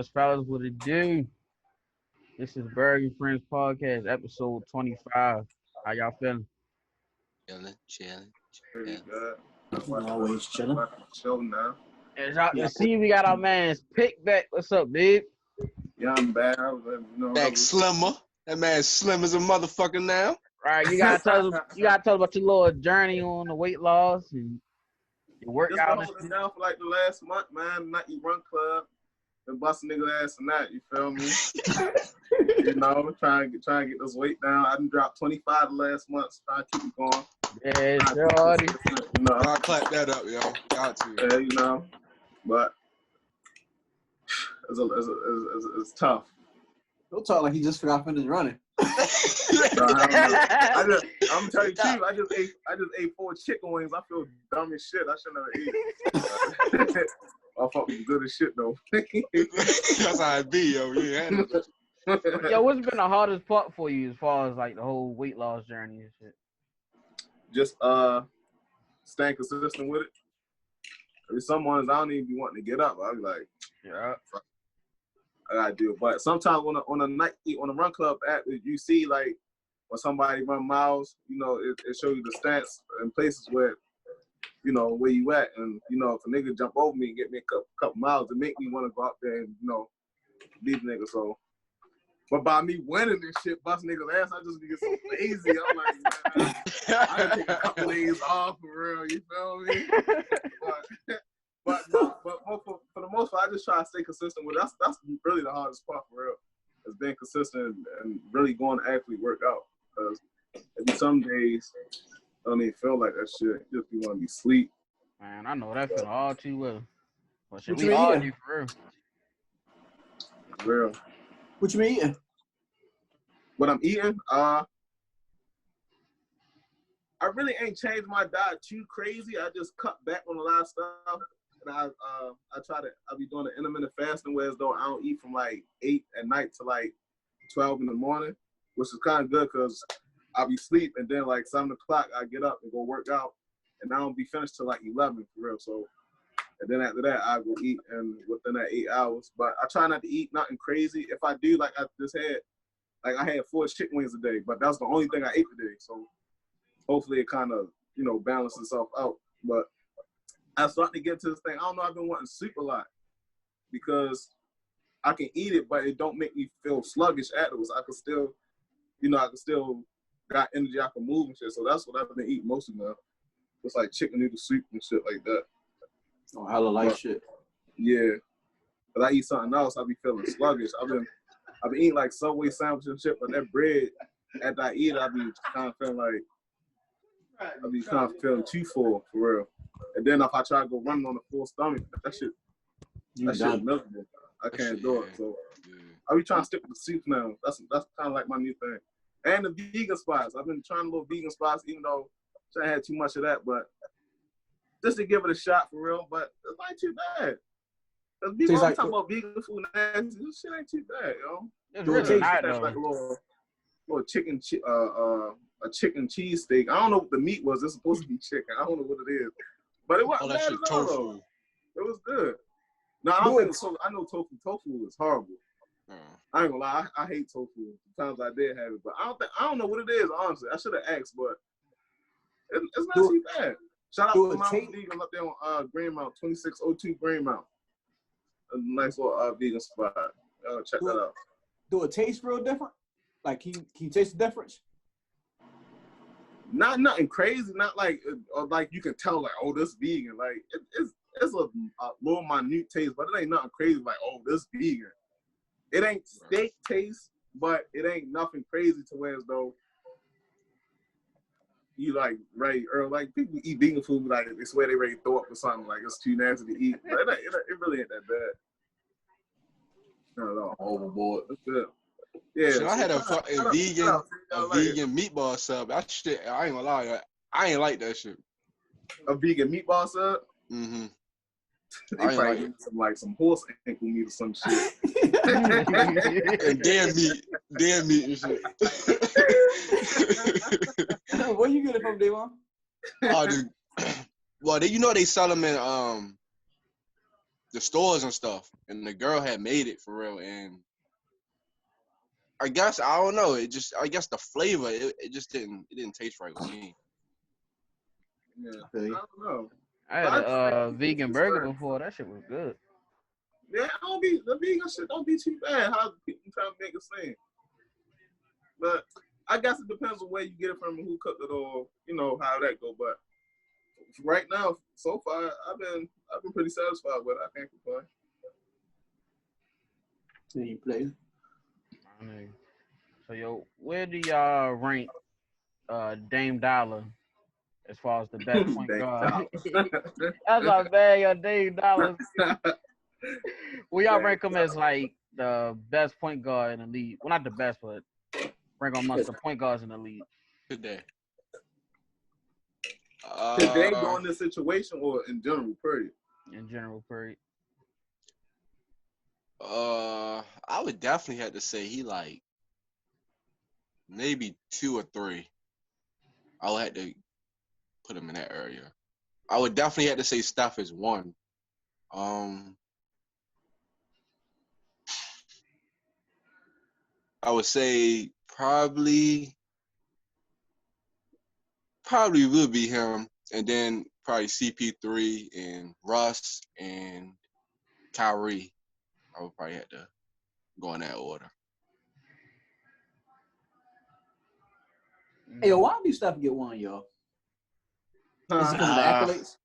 fellas, what it do? This is Burgg and Friends Podcast, episode 25. How y'all feeling? Chilling. Pretty good. Always chilling. Show now. As y'all can see, we got our man's pick back. What's up, dude? Yeah, I'm bad. Back slimmer. That man's slim as a motherfucker now. Right, you gotta tell us about your little journey on the weight loss and your Just workout. been holding down for like the last month, man. Not eat run club. Been busting niggas ass and that. You feel me? Trying to get this weight down. I done dropped 25 the last month. So trying to keep it going. Yeah, shorty. I'll clap that up, yo. Got to. Yeah, but it's tough. Don't talk like he just forgot finished running. So I'm telling you, too, I just ate 4 chicken wings. I feel dumb as shit. I shouldn't have ate. I fuck was good as shit though. That's how it be, yo. Yeah. Yo, what's been the hardest part for you as far as like the whole weight loss journey and shit? Just staying consistent with it. I mean, some mornings I don't even be wanting to get up. I'll be like, yeah, I gotta do it. But sometimes on the Run Club app, you see like when somebody run miles, it shows you the stats and places where where you at, and if a nigga jump over me and get me a couple miles, it make me want to go out there and beat the nigga. So, but by me winning this shit, bust niggas ass, I just get so lazy. I'm like, man, I gotta take a couple days off for real. You feel me? But for the most part, I just try to stay consistent with it. That's really the hardest part for real, is being consistent and really going to actually work out. Because some days I don't even feel like that shit. You just want to be sleep. Man, I know that feeling all too well. But shit, What we you all eating? do for real. For real. What you been eating? What I'm eating? I really ain't changed my diet too crazy. I just cut back on a lot of stuff. And I be doing the intermittent fasting, where as though I don't eat from like 8 at night to like 12 in the morning, which is kind of good because I'll be asleep, and then like 7 o'clock I get up and go work out, and I don't be finished till like 11 for real. So, and then after that I go eat, and within that 8 hours. But I try not to eat nothing crazy. If I do, like I just had, I had 4 chicken wings a day, but that's the only thing I ate today. So hopefully it kind of balances itself out. But I'm starting to get to this thing. I don't know. I've been wanting soup a lot because I can eat it, but it don't make me feel sluggish afterwards. I can still got energy. I can move and shit. So that's what I've been eating mostly now. It's like chicken noodle soup and shit like that. Oh, hella like shit. Yeah. But I eat something else, I be feeling sluggish. I've been eating like Subway sandwiches and shit, but that bread, after I eat it, I be kind of feeling too full for real. And then if I try to go running on a full stomach, that shit miserable. I can't do it. So I be trying to stick with the soup now. That's kind of like my new thing. And the vegan spots. I've been trying little vegan spots, even though I ain't had too much of that, but just to give it a shot for real. But it's not too bad. Cause people always talking about vegan food and this shit ain't too bad, yo. It's really not though. Like a little chicken, a chicken cheese steak. I don't know what the meat was. It's supposed to be chicken. I don't know what it is, but it wasn't bad at all. Though. It was good. No, I don't think so. I know tofu. Tofu is horrible. I ain't gonna lie. I hate tofu. Sometimes I did have it, but I don't know what it is. Honestly, I should have asked, but it's not too bad. Shout out to Mount Vegan up there on Greenmount, 2602 Greenmount. A nice little vegan spot. Check that out. Do it taste real different? Like, can you taste the difference? Not nothing crazy. Not like you can tell like, oh, this vegan. Like it's a little minute taste, but it ain't nothing crazy. Like, oh, this vegan. It ain't steak taste, but it ain't nothing crazy to where as though you like ready or like people eat vegan food like they swear they ready to throw up or something, like it's too nasty to eat. But it really ain't that bad. Not at all. Overboard. That's good. Yeah. So I had a fucking vegan meatball sub. That shit, I ain't gonna lie, I ain't like that shit. A vegan meatball sub? Mm-hmm. They probably eat some horse ankle meat or some shit. And damn meat and shit. Where you get it from, Devon? Oh, dude. Well, they sell them in the stores and stuff, and the girl had made it for real. And I guess I don't know. I guess the flavor it just didn't taste right with me. Yeah, I feel I you. don't know. I had But I a just think vegan it's burger like, before. That shit was good. yeah, the vegan shit don't be too bad. How people try to make it seem, but I guess it depends on where you get it from and who cooked it, or how that go. But right now, so far, I've been pretty satisfied with it. I can't complain. Then you play. I mean, so yo, where do y'all rank Dame Dollar as far as the best point Thank guard? God. That's not bad, yo. Dame Dollar. We y'all rank him as like the best point guard in the league. Well, not the best, but rank him amongst the point guards in the league Today. Today, during this situation, or in general, period. in general. Period. I would definitely have to say he like maybe 2 or 3. I would have to put him in that area. I would definitely have to say Steph is 1. I would say probably would be him, and then probably CP3 and Russ and Kyrie. I would probably have to go in that order. Hey, yo, why do Steph get 1, yo? Is it because of the accolades?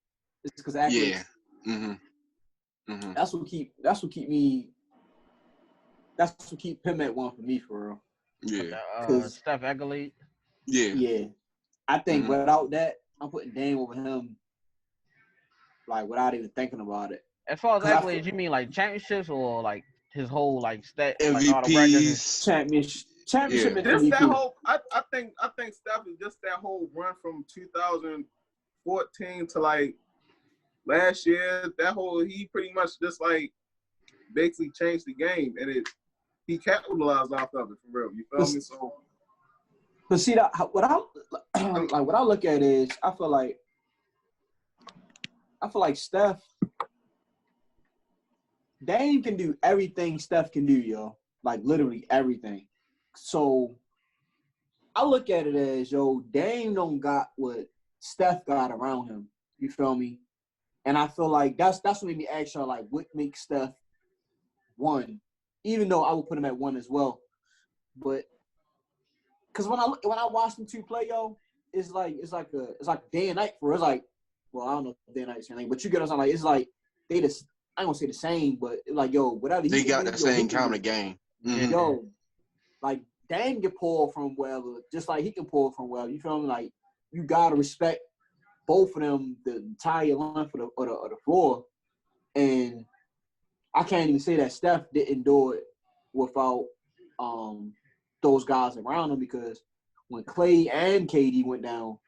It's because of accolades. Yeah. Mm-hmm. That's what keep him at 1 for me, for real. Yeah. Steph accolade. Yeah. I think without that, I'm putting Dame over him, like without even thinking about it. As far as accolades, you mean like championships or like his whole like stat, MVPs. like all the records? Championship and Just MVP. that whole, I think Steph is just that whole run from 2014 to like last year. That whole, he pretty much just like basically changed the game, and he capitalized off of it for real. You feel me? So, but see that what I look at is I feel like Steph, Dame can do everything Steph can do, yo. Like literally everything. So I look at it as, yo, Dame don't got what Steph got around him. You feel me? And I feel like that's what made me ask y'all, like, what makes Steph 1? Even though I would put him at 1 as well. But because when I watch them two play, yo, it's like day and night for us. It's like, well, I don't know if day and night is anything, but you get us on, like, it's like they just, I don't want to say the same, but like, yo, whatever They got the same kind of game. Mm-hmm. Yo, like Dame can pull from wherever, just like he can pull from wherever. You feel me? Like, you gotta respect both of them the entire length of the floor. And I can't even say that Steph didn't do it without those guys around him, because when Clay and KD went down,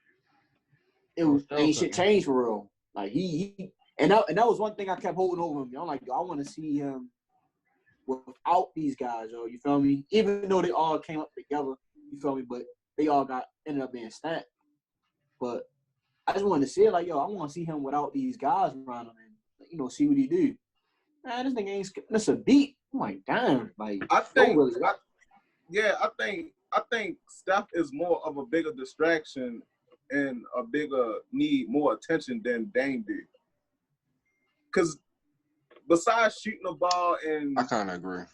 ain't shit changed for real. Like he and that was one thing I kept holding over him. I'm like, yo, I want to see him without these guys, yo. You feel me? Even though they all came up together, you feel me? But they all ended up being stacked. But I just wanted to see it, like, yo, I want to see him without these guys around him and, see what he do. Man, this nigga ain't skipping. This a beat. I'm like, damn. Like, I think Steph is more of a bigger distraction and a bigger need more attention than Dame did. Because besides shooting the ball and I kind of agree.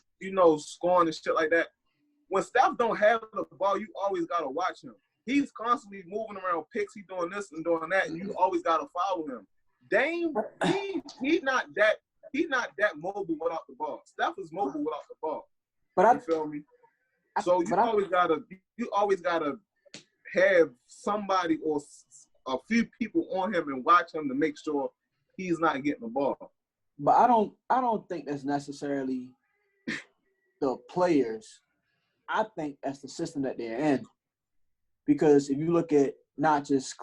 Scoring and shit like that, when Steph don't have the ball, you always gotta watch him. He's constantly moving around picks. He's doing this and doing that, and you always gotta follow him. Dame, he's not that mobile without the ball. Steph is mobile without the ball. You feel me? So you always gotta have somebody or a few people on him and watch him to make sure he's not getting the ball. But I don't think that's necessarily the players. I think that's the system that they're in. Because if you look at not just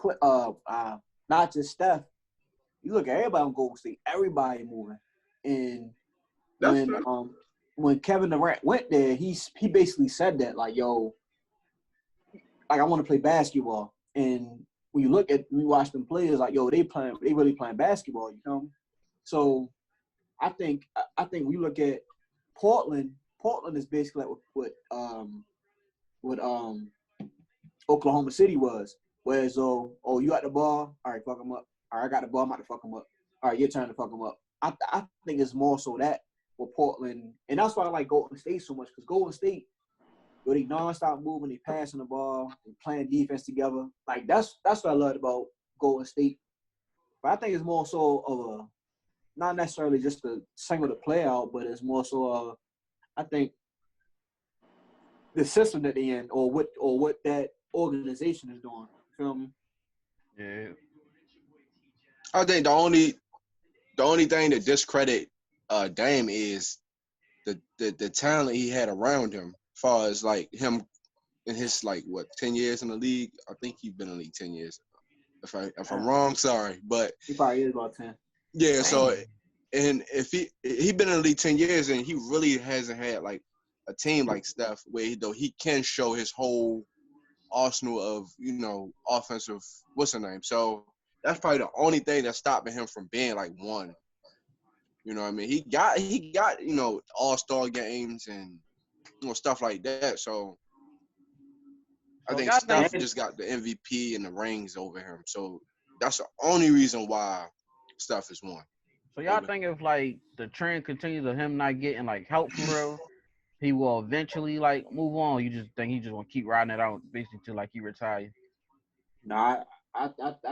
Steph, you look at everybody on Golden State, everybody moving. And when Kevin Durant went there, he basically said that, like, yo, like, I want to play basketball. And when you watch them players, like, yo, they really playing basketball, you know? So think we look at Portland. Portland is basically like what Oklahoma City was. Whereas you got the ball, all right, fuck them up. All right, I got the ball, I'm about to fuck them up. All right, your turn to fuck them up. I think it's more so that with Portland, and that's why I like Golden State so much, because Golden State, they nonstop moving, they passing the ball, they playing defense together. Like that's what I loved about Golden State. But I think it's more so of a not necessarily just a single the play out, but it's more so I think the system that they in or what that organization is doing. You feel me? Yeah. I think the only thing that discredit Dame is the talent he had around him. As far as like him in his 10 years in the league. I think he's been in the league 10 years. If I'm wrong, sorry, but he probably is about 10. Yeah, Damn. so and if he been in the league 10 years and he really hasn't had like a team like Steph where he can show his whole arsenal of offensive what's the name. So that's probably the only thing that's stopping him from being like one. You know what I mean? He got all-star games and stuff like that. So I think Steph just got the MVP and the rings over him. So that's the only reason why Steph is one. So y'all think if like the trend continues of him not getting like help for real, he will eventually like move on? You just think he just want to keep riding it out basically till like he retires? Nah, I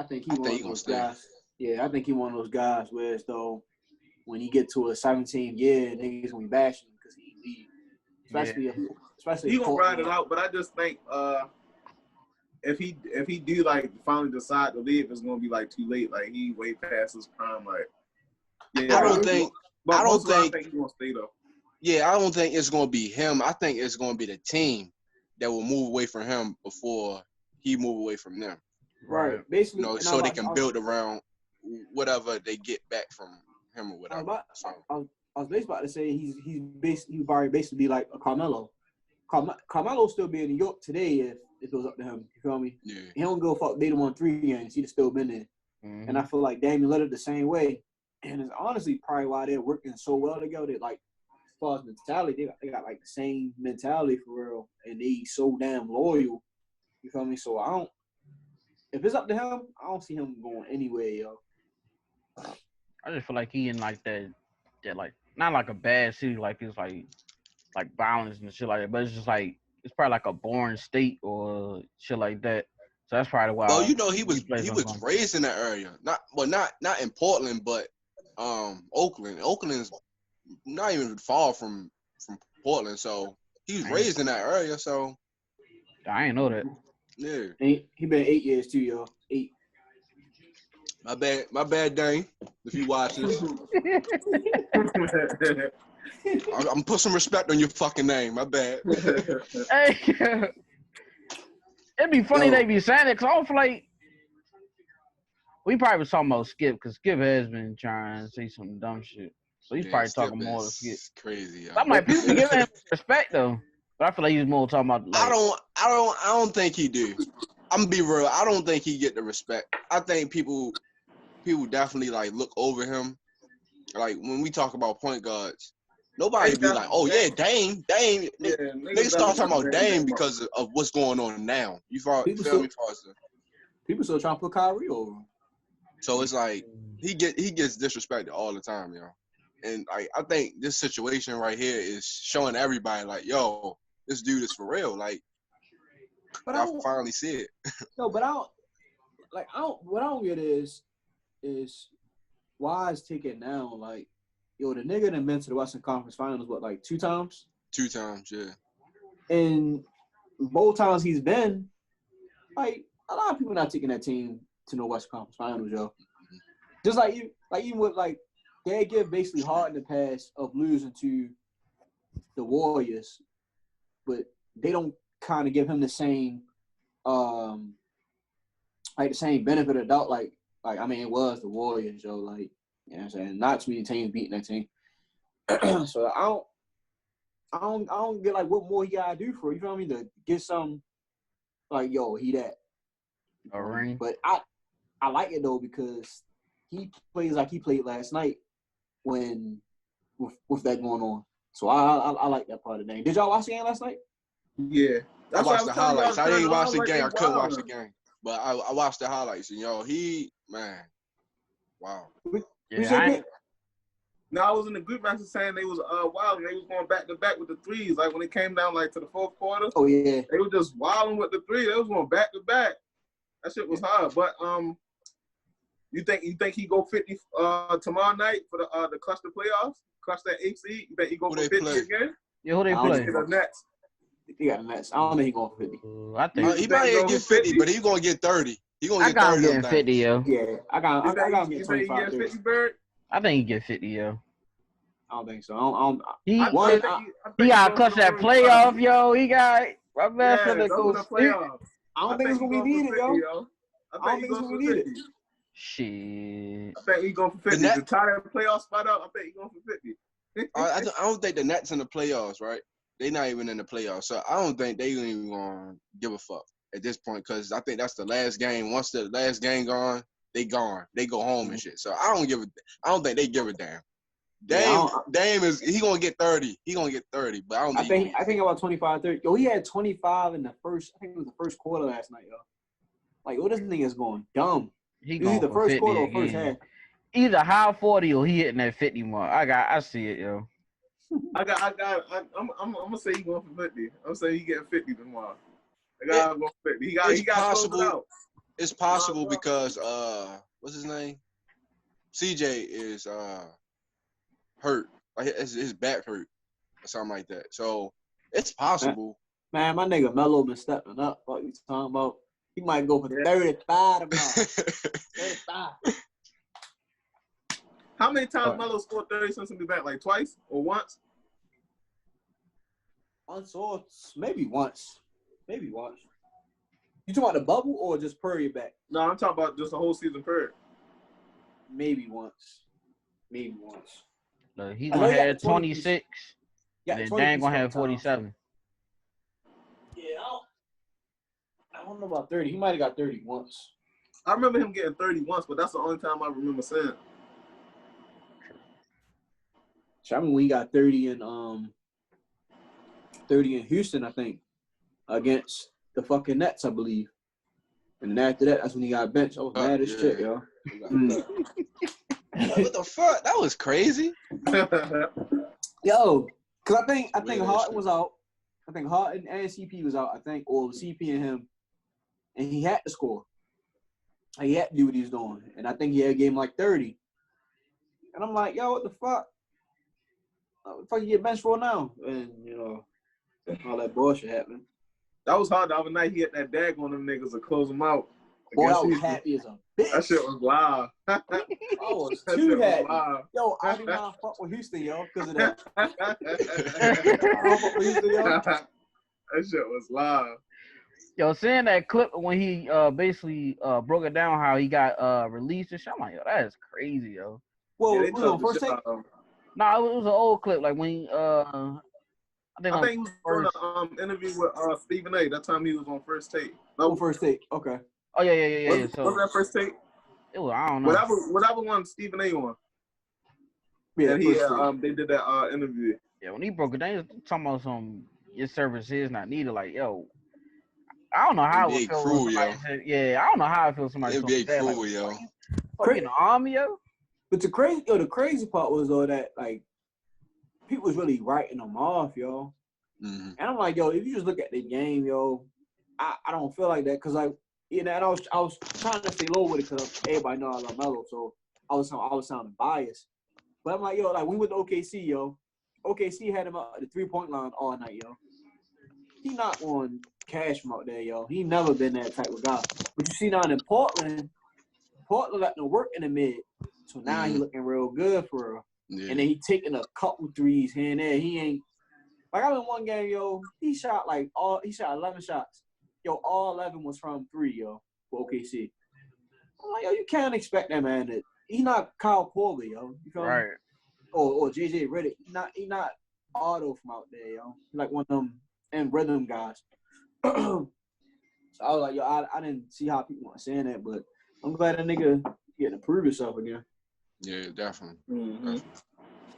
think he one of those guys. Yeah, I think he one of those guys where as though when he get to a 17 year, niggas gonna be bashing because he leave. Especially he gonna ride it out. But I just think if he do like finally decide to leave, it's gonna be like too late. Like he way past his prime. Like I don't think he gonna stay though. Yeah, I don't think it's gonna be him. I think it's gonna be the team that will move away from him before he move away from them. Right. Basically, so they can build around whatever they get back from him or whatever. I was basically about to say he would probably basically be like a Carmelo. Carmelo still be in New York today if it was up to him. You feel me? Yeah. He don't go fuck. They won 3 games. He'd have still been there. Mm-hmm. And I feel like Damian Lillard the same way. And it's honestly probably why they're working so well together. Like as far as mentality, they got like the same mentality for real, and they so damn loyal. You feel me? So if it's up to him, I don't see him going anywhere, yo. I just feel like he in like that like not like a bad city, like it's like violence and shit like that, but it's just like it's probably like a boring state or shit like that. So that's probably why. Well, he was raised in that area. Not in Portland, but Oakland. Oakland's not even far from Portland, so he was raised in that area. So I ain't know that. Yeah, he been 8 years too, yo. 8. My bad, Dane. If you watch this, I'm put some respect on your fucking name. My bad. Hey, it'd be funny they be saying it because I don't feel like we probably was talking about Skip because Skip has been trying to say some dumb shit. So he's probably talking more to Skip. Crazy. I'm like, people be giving him respect though, but I feel like he's more talking about. Like, I don't think he do. I'm gonna be real. I don't think he get the respect. I think people definitely like look over him. Like when we talk about point guards, nobody be like, "Oh yeah, Dame." Yeah, niggas start talking about Dame because of what's going on now. You feel me, Foster? People still trying to put Kyrie over him. So it's like he gets disrespected all the time, yo. And I think this situation right here is showing everybody like, yo, this dude is for real. Like, but I finally see it. No, but what I don't get is why is taking now? Like, yo, the nigga that been to the Western Conference Finals, what, like 2 times? 2 times, yeah. And both times he's been, like, a lot of people not taking that team to no Western Conference Finals, yo. Just even with like they give basically hard in the past of losing to the Warriors, but they don't kind of give him the same the same benefit of doubt. Like I mean, it was the Warriors, yo. Like, you know what I'm saying? Not too many teams beating that team. So I don't get like what more he gotta do for, you feel me, to get some like, yo, he that. A ring. But I like it though because he plays like he played last night when with that going on. So I like that part of the game. Did y'all watch the game last night? Yeah. I That's why watched the telling y'all highlights. to I turn didn't it watch on, the like, game. they I couldn't watch the wildin'. game, but I watched the highlights. And man, wow. Yeah, I ain't, No, I was in the group message saying they was wild and they was going back to back with the threes. Like when it came down like to the fourth quarter, Oh yeah. they were just wilding with the three. They was going back to back. That shit was hard. But you think he go 50 tomorrow night for the cluster playoffs? Clutch that 8 seed? You think he go Who for they 50 play? again? yeah, who they I don't play? The Nets. He got the Nets. I don't think he going for 50. I think He think might he get gonna 50, 50? but he gonna get 30. He gonna I get got 30 him of getting them 50, things. yo. Yeah, I got him You get think he 25, gets 30. 50, Bird? I think he get 50, yo. I don't think so. I don't, He I one, think I, he got to going clutch for the that win playoff, spot. yo. He got my man Yeah, finna those go are the sleep. playoffs. I don't think it's gonna be going for needed, 50, yo. I don't think think it's he gonna going be for needed. 50. Shit. I think he going for 50. Net- To tie that playoff spot up, I think he going for 50. I don't think the Nets in the playoffs, right? They not even in the playoffs, so I don't think they even gonna give a fuck at this point because I think that's the last game. Once the last game gone, they gone. They go home and shit. So I don't think they give a damn. Dame is he gonna get 30. He gonna get 30, but I don't think. I think about 25, 30. Yo, he had 25 in the first. I think it was the first quarter last night, yo. Like, what this nigga's going dumb. He It was going either for first 50 quarter or again. first half. Either high 40 or he hitting that 50 mark. I see it, yo. I'm gonna say he going for 50. I'm gonna say he getting 50 tomorrow. I got him going for 50. He got to close it out. It's possible because what's his name? CJ is hurt. Like his back hurt or something like that. So it's possible. Man, my nigga Melo been stepping up. What you talking about? He might go for 35 tomorrow. 35. How many times Melo scored 30 since he been back? Like twice or once? Once or maybe once. Maybe once. You talking about the bubble or just period back? No, I'm talking about just a whole season period. Maybe once. Maybe once. Look, he gonna have 26. And then Dame gonna have 47. Yeah, I don't know about 30. He might have got 30 once. I remember him getting 30 once, but that's the only time I remember saying. I remember when he got 30 in Houston, I think, against the fucking Nets, I believe. And then after that, that's when he got benched. I was mad as shit, yo. What the fuck? That was crazy. Yo, because I think Harden was out. I think Harden and CP was out, I think, or it was CP and him. And he had to score. He had to do what he was doing. And I think he had a game like 30. And I'm like, yo, what the fuck? What the fuck you get benched for now? And, all that bullshit happened. That was hard the other night. He had that dag on them niggas to close them out. Boy, I was happy as a bitch. That shit was live. I was too happy. Yo, I didn't want to fuck with Houston, yo, because of that. That shit was live. Yo, seeing that clip when he basically broke it down how he got released and shit, I'm like, yo, that is crazy, yo. Well, Yeah, it was on first take? Nah, it was an old clip, like when he, I think he was on an interview with Stephen A. That time he was on First Take. No, first take. Okay. Oh yeah. So was that First Take? It was, I don't know. Whatever one Stephen A. on. Yeah, and they did that interview. Yeah, when he broke it down, he was talking about your service is not needed. Like, yo, I don't know how it feels. I don't know how it feels. Somebody NBA that. crew, Like, yo. Fucking the army, yo. But the crazy part was though that like people was really writing them off, yo. Mm-hmm. And I'm like, yo, if you just look at the game, yo, I don't feel like that because like and I was trying to stay low with it because everybody know I love Melo, so I was sounding biased. But I'm like, yo, like we went to OKC, yo. OKC had him out at the 3-point line all night, yo. He not on cash from out there, yo. He never been that type of guy. But you see down in Portland let no work in the mid. So now he looking real good for real. Yeah. And then he taking a couple threes here and there. He ain't like I in one game, yo. He shot 11 shots. Yo, all 11 was from 3, yo, for OKC. I'm like, yo, you can't expect that man that he not Kyle Korver, yo. You feel me? Or JJ Redick. He not Otto from out there, yo. Like one of them and rhythm guys. So I was like, yo, I didn't see how people were saying that, but I'm glad that nigga getting to prove himself again. Yeah, definitely. Mm-hmm. Definitely.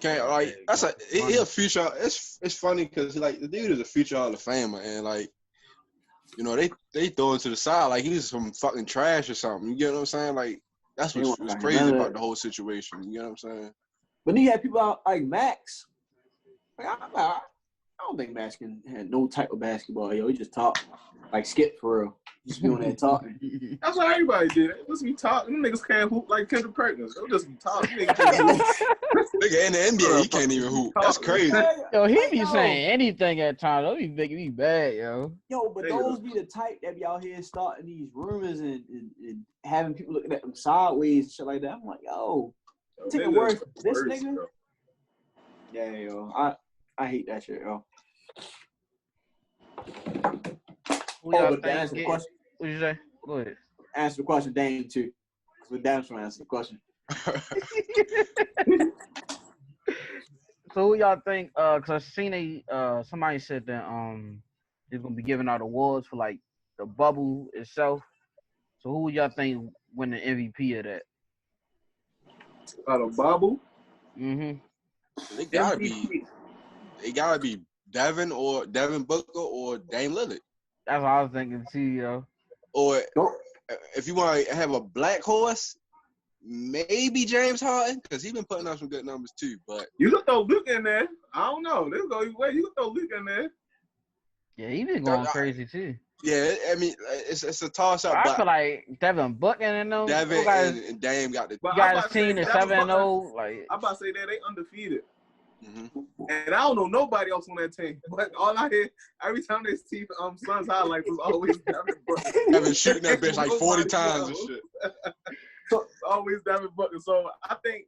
Can't like that's he a future. It's funny because like the dude is a future Hall of Famer, and like you know they throw him to the side like he's some fucking trash or something. You get what I'm saying? Like that's what's crazy about the whole situation. You get what I'm saying? But then you had people out like Max. Like, I don't think Max had no type of basketball. Yo, he just talk like Skip for real. Just be on there talking. That's what everybody did. Just be talking. Them niggas can't hoop like Kendrick Perkins. They'll just be talking. Nigga can't hoop. Nigga in the NBA, he can't even hoop. That's crazy. Yo, he be saying anything at times. That be making me bad, yo. Yo, but those be the type that be out here starting these rumors and having people looking at them sideways and shit like that. I'm like, yo, take a word from this nigga. Bro. Yeah, yo, I hate that shit, yo. But to answer the question. What you say? Go ahead. Answer the question, Dame, too. Because we're Dame's trying to answer the question. So who y'all think? Cause I seen somebody said that they're gonna be giving out awards for like the bubble itself. So who y'all think win the MVP of that? Out of bubble? Mm-hmm. They gotta be Devin Booker or Dame Lillard. That's what I was thinking too, yo. Or if you want to have a black horse, maybe James Harden, because he's been putting up some good numbers too. But you can throw Luke in there. I don't know. This go either way. You can throw Luke in there. Yeah, he been going crazy too. Yeah, I mean it's a toss up. I feel like Devin Booker and them. Devin and Dame got the. You guys seen the 7-0. Like I'm about to say that they undefeated. Mm-hmm. And I don't know nobody else on that team. But all I hear every time they see Suns highlights was always Devin Booker. Devin shooting that bitch like 40 times and shit. So it's always Devin Booker. So I think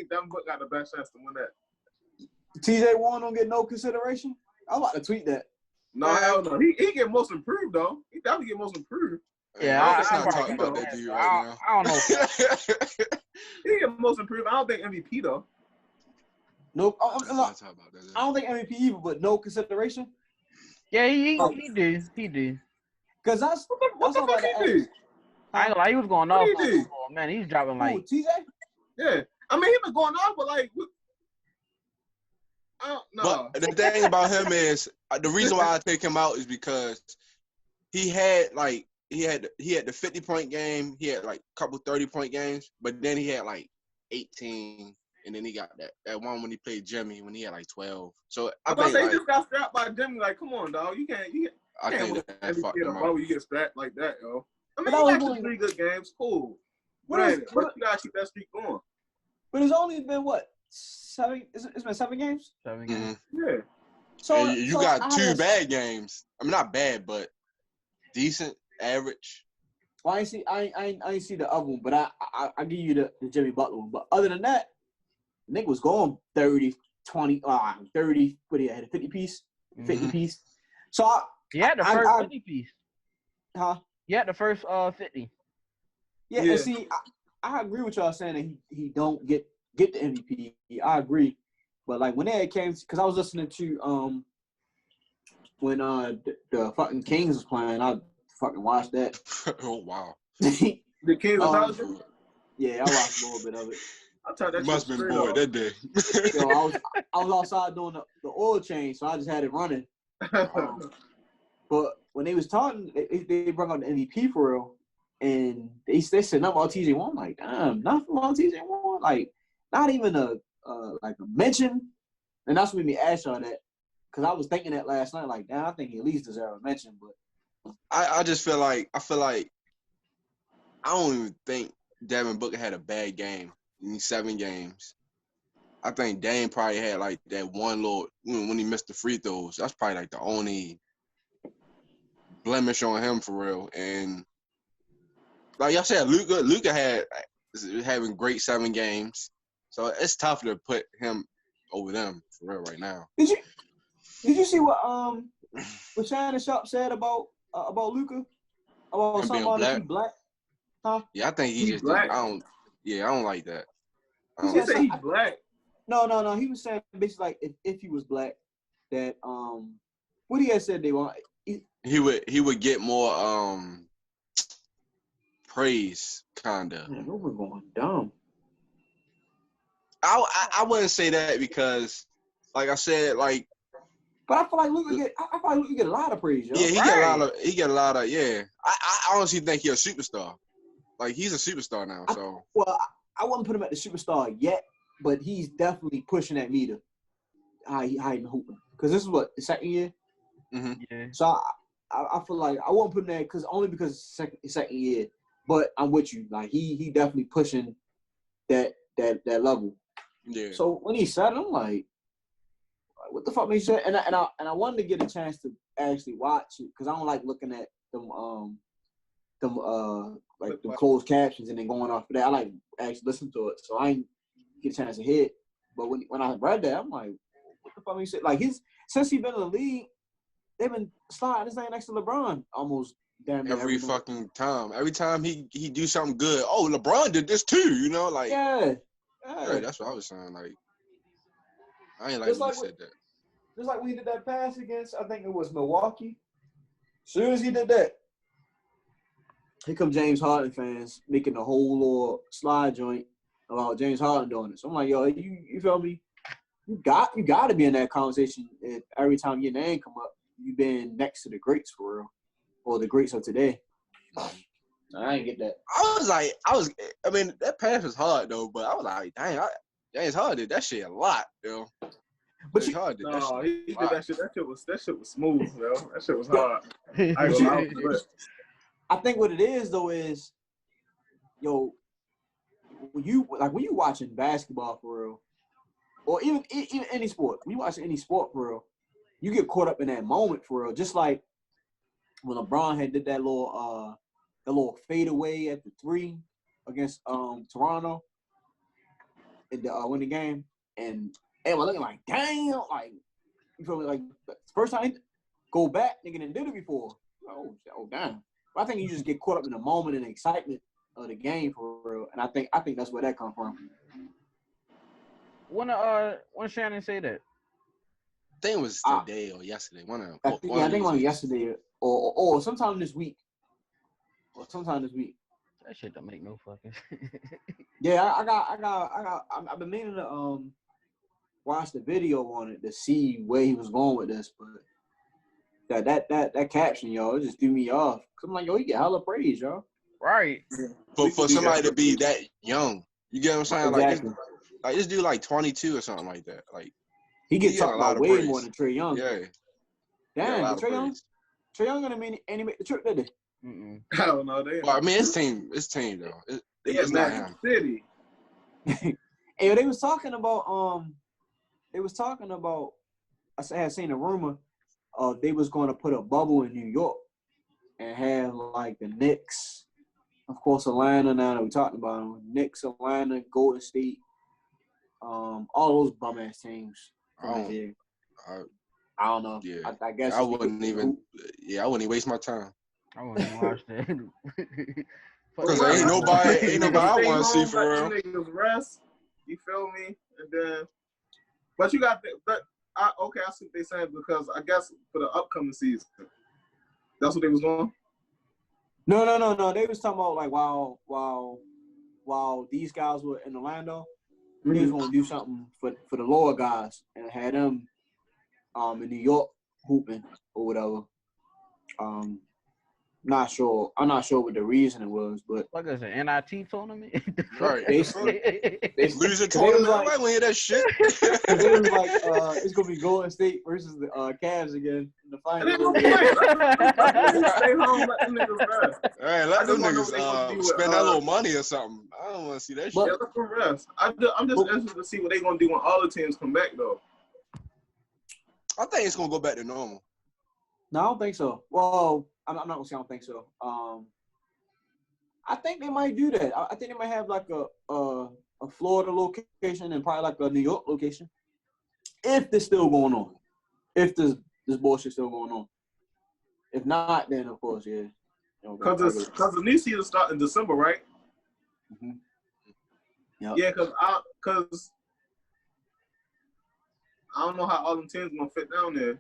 Devin Booker got the best chance to win that. TJ Warren don't get no consideration. I'm about to tweet that. No, hell no. He get most improved though. He definitely get most improved. Yeah, I'm not talking about that dude right now. I don't know. He get most improved. I don't think MVP though. Nope. I don't think MVP either, but no consideration. Yeah, he do. He do. Because that's what the fuck he do? I ain't gonna lie, he was going off. Man, he's dropping like. TJ? Yeah. I mean, he been going off, but like. No. But the thing about him is the reason why I take him out is because he had the 50-point game, he had like a couple 30-point games, but then he had like 18, and then he got that one when he played Jimmy when he had like 12. So I think he just got strapped by Jimmy. Like, come on, dog, you can't. I think that fucked him up. You get strapped like that, yo. I mean, he got 3 good games, cool. But you gotta keep that streak going. But it's only been what? 7? It's been 7 games. 7 games. Mm-hmm. Yeah. So you got 2 bad games. I mean, not bad, but decent, average. Well, I ain't see the other one, but I give you the Jimmy Butler one. But other than that, Nick was going 30, 20, 30. What he had a 50 piece, 50 piece. So he had the first 50 piece. Huh? He had the first 50. Yeah. And see, I agree with y'all saying that he don't get the MVP. I agree, but like when that came, because I was listening to when the fucking Kings was playing, I fucking watched that. Oh wow. The Kings was out. Yeah, I watched a little bit of it. I thought that must have been bored that day. So I was outside doing the oil change, so I just had it running. But when they was talking, they brought out the MVP for real, and they said nothing about TJ Warren. Like, damn, nothing about TJ Warren. Like, not even a mention. And that's what made me ask y'all that, because I was thinking that last night. Like, damn, I think he at least deserves a mention. But I just feel like I don't even think Devin Booker had a bad game in these 7 games. I think Dame probably had like that one little when he missed the free throws. That's probably like the only blemish on him for real. And like y'all said, Luka is having great 7 games, so it's tough to put him over them for real right now. Did you see what Shannon Sharp said about Luka? About somebody black? Huh? Yeah, I think he just black. I don't like that. He said he's black. No. He was saying basically like if he was black, that what he had said they want. He would get more praise, kinda. Man, we're going dumb. I wouldn't say that because, like I said, like. But I feel like Luka get a lot of praise, yo. Yeah, he get a lot of. Yeah, I honestly think he's a superstar. Like he's a superstar now. So. I wouldn't put him at the superstar yet, but he's definitely pushing that meter. How he been hooping? Because this is what the second year. Mm-hmm. Yeah. So I feel like I won't put him there because second year. But I'm with you. Like he definitely pushing that level. Yeah. So when he said it, I'm like, what the fuck makes you say? And I wanted to get a chance to actually watch it because I don't like looking at them like the closed captions and then going off of that. I like actually listen to it. So I ain't get a chance to hear it. But when I read that, I'm like, what the fuck makes you say? Like since he been in the league, they've been sliding his name next to LeBron almost damn near every fucking time. Every time he do something good. Oh, LeBron did this too. You know, like yeah, that's what I was saying. Like I ain't like just when like you said that. Just like when he did that pass against, I think it was Milwaukee. As soon as he did that, here come James Harden fans making the whole little slide joint about James Harden doing it. So I'm like, yo, you feel me? You got to be in that conversation. If every time your name come up, you been next to the greats for real, or the greats of today. I ain't get that. I mean, that pass was hard though, but I was like, dang, James Harden did that shit a lot, yo. But he did that shit. That shit was smooth, yo. That shit was hard. I think what it is though is, yo, when you watching basketball for real, or even any sport, when you watching any sport for real, you get caught up in that moment for real. Just like when LeBron had did that little fadeaway at the 3 against Toronto in the win the game, and everyone looking like, damn, like you feel me? Like first time go back, nigga didn't do it before. Oh damn. But I think you just get caught up in the moment and the excitement of the game for real, and I think that's where that comes from. When Shannon say that? I think it was today or yesterday. I think it was yesterday or sometime this week. That shit don't make no fucking sense. Yeah, I've been meaning to watch the video on it to see where he was going with this, but that caption, yo, it just threw me off. Cause I'm like, yo, he get hella praise, yo. Right. But for somebody to be that young, you get what I'm saying? Exactly. Like this dude like 22 or something like that. Like he gets talked about way more than Trae Young. Yeah. Damn, Trae Young gonna make the trip, did they? I don't know. Well, I mean, it's team though. It's not him. City. Hey, they was talking about I had seen a rumor they was going to put a bubble in New York and have like the Knicks, of course Atlanta. Now that we talked about them, Knicks, Atlanta, Golden State, all those bum ass teams. I don't know. Yeah, I guess I wouldn't even. Yeah, I wouldn't even waste my time. I wouldn't even watch that. Because ain't nobody I want to see for real. Niggas rest. You feel me? And then, but you got I see what they saying because I guess for the upcoming season, that's what they was doing. No. They was talking about like while these guys were in Orlando, they was gonna do something for the lower guys and had them in New York hooping or whatever. Not sure. I'm not sure what the reason it was, but like it's an NIT tournament. Right. They lose a tournament. I want to hear that shit. They was like, it's gonna be Golden State versus the Cavs again in the finals. Stay home, let them niggas rest. All right, let them niggas spend that little money or something. I don't want to see that shit. Yeah, let them rest. I'm just interested to see what they gonna do when all the teams come back, though. I think it's gonna go back to normal. No, I don't think so. Well, I'm not gonna say I don't think so. I think they might do that. I think they might have like a Florida location and probably like a New York location. If this still going on. If this bullshit still going on. If not, then of course, yeah. Because the new season start in December, right? Mm-hmm. Yep. Yeah, because I don't know how all them teams gonna fit down there.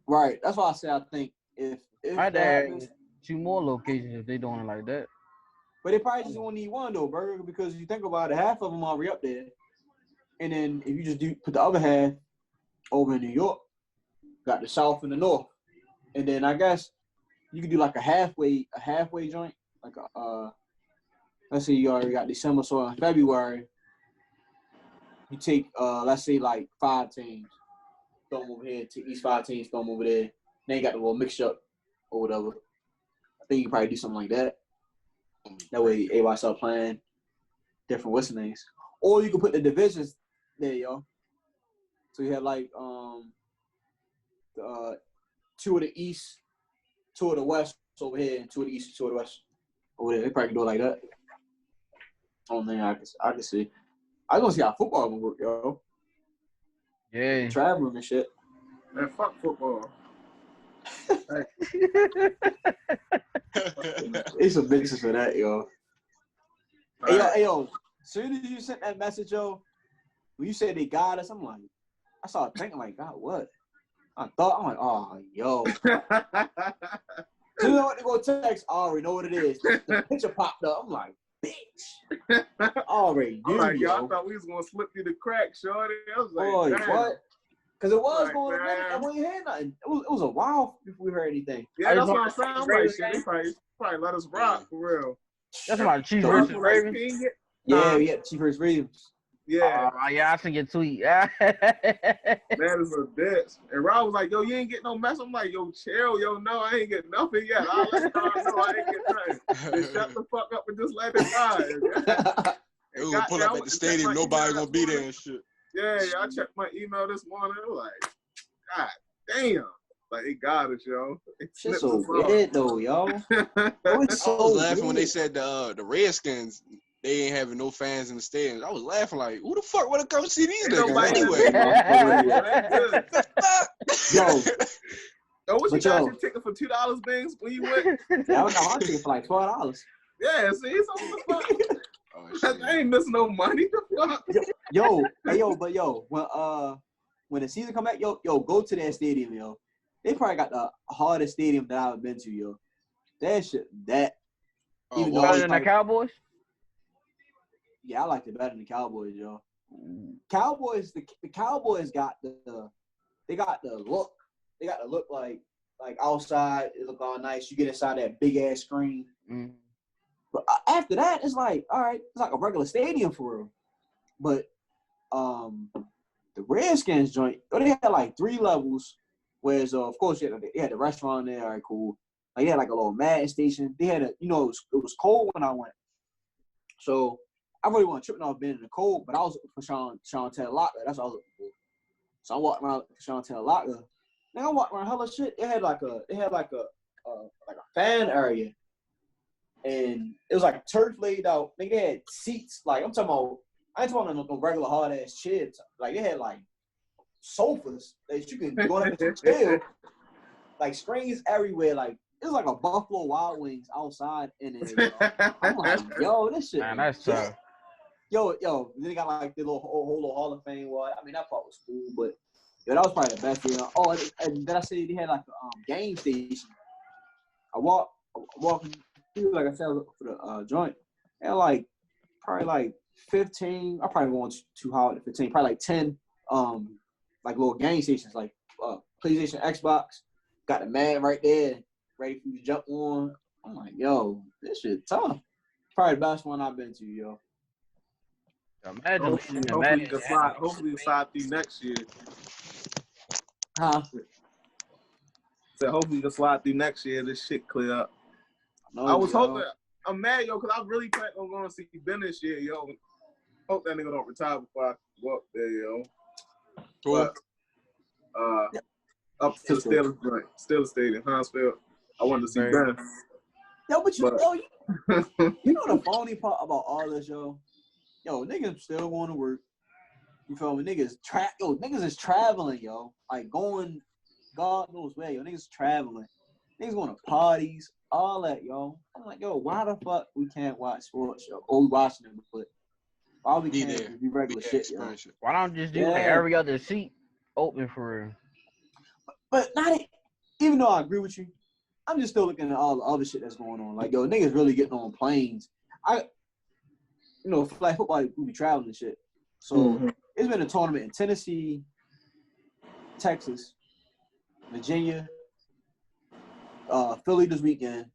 Right. That's why I say I think if I'd add 2 more locations if they doing it like that. But they probably just won't need one though, Burgg, because you think about it, half of them already up there. And then if you just put the other half over in New York, got the South and the North. And then I guess you could do like a halfway joint. Like let's say you already got December, so in February, you take let's say like 5 teams, throw them over here, take these 5 teams, throw them over there. Then you got the little mixture up or whatever. I think you probably do something like that. That way everybody start playing different what's names. Or you can put the divisions there, yo. So you have like 2 of the East, 2 of the West over here, and 2 of the East, 2 of the West over there. They probably can do it like that. Oh man, I can see. I want to see how football gonna work, yo. Yeah. Traveling and shit. Man, fuck football. It's a basis for that, yo. Hey, yo. As soon as you sent that message, yo, when you said they got us, I'm like, I started thinking like, God, what? I'm like, oh, yo. So you know what? They go text, I already know what it is. The picture popped up. I'm like, bitch. I already knew, like, yo. I thought we was gonna slip through the cracks, shorty. I was like, boy, damn. what? Because it was Like, going a minute and we ain't heard nothing. It was a while before we heard anything. Yeah, that's what I'm saying. I'm like, shit, they probably let us rock for real. That's my Chiefs versus Ravens. Yeah, Chiefs versus Ravens. Yeah. Yeah, I seen your tweet. Yeah. That is a bitch. And Rob was like, yo, you ain't get no mess. I'm like, yo, chill. Yo, no, I ain't get nothing yet. I'll let y'all know I ain't get nothing. Just shut the fuck up and just let it ride. It was pull up at the stadium. Nobody gonna be there and shit. Yeah, I checked my email this morning. I was like, God damn. Like, it got us, yo. It's so weird, though, yo. It's so I was laughing weird. when they said the Redskins, they ain't having no fans in the stadiums. I was laughing like, who the fuck want to come see these niggas anyway? Yo. Yo, what you got your ticket for $2, Bings, when you went? Yeah, I was on ticket for like $12. Yeah, see, something the fuck. I ain't missing no money. When the season come back, yo, go to that stadium, yo. They probably got the hardest stadium that I've been to, yo. That shit, even though better than the Cowboys? Yeah, I like it better than the Cowboys, yo. Cowboys, the Cowboys got the look. They got the look like outside. It look all nice. You get inside that big ass screen. Mm. But after that, it's like, all right, it's like a regular stadium for real. But the Redskins joint, they had like 3 levels. Whereas, of course, they had the restaurant there. All right, cool. Like, they had like a little Madden station. They had it was cold when I went. So I really wasn't tripping off being in the cold, but I was looking for Sean Taylor Locker. That's what I was looking for. So I walked around for Sean Taylor Locker. Now I walked around hella shit. They had like a fan area. And it was like turf laid out. They had seats. Like, I ain't talking about no regular hard ass chairs. Like, they had like sofas that you can go up and chill. Like, screens everywhere. Like, it was like a Buffalo Wild Wings outside in it. I'm like, yo, this shit. Man, that's tough. Yo, then they got like the whole little Hall of Fame wall. I mean, that part was cool, but yo, that was probably the best thing. Oh, and then I said they had like a game station. I walked, like I said, I was looking for the joint. And like, probably like 15. I probably going too hard at 15. Probably like 10 like little game stations, like PlayStation, Xbox. Got the man right there, ready for you to jump on. I'm like, yo, this shit tough. Probably the best one I've been to, yo. Hopefully you can slide through next year. Huh? So hopefully you can slide through next year. This shit clear up. No, I was hoping. I'm mad, yo, because I really plan on going to see Ben this year, yo. Hope that nigga don't retire before I go up there, yo. Cool. But, up to the Steelers Stadium, Huntsville. I wanted to see Ben. Yo, but you know the funny part about all this, yo? Yo, niggas still going to work. You feel me? Niggas is traveling, yo. Like, going God knows where, yo. Niggas traveling. Niggas going to parties, all that, yo. I'm like, yo, why the fuck we can't watch sports, yo? Or we watching them, but why we can't do regular shit, yo? Why don't just do like every other seat open for real? But not even though I agree with you, I'm just still looking at all the other shit that's going on. Like, yo, niggas really getting on planes. Flag football, we be traveling and shit. So it's been a tournament in Tennessee, Texas, Virginia, Philly this weekend,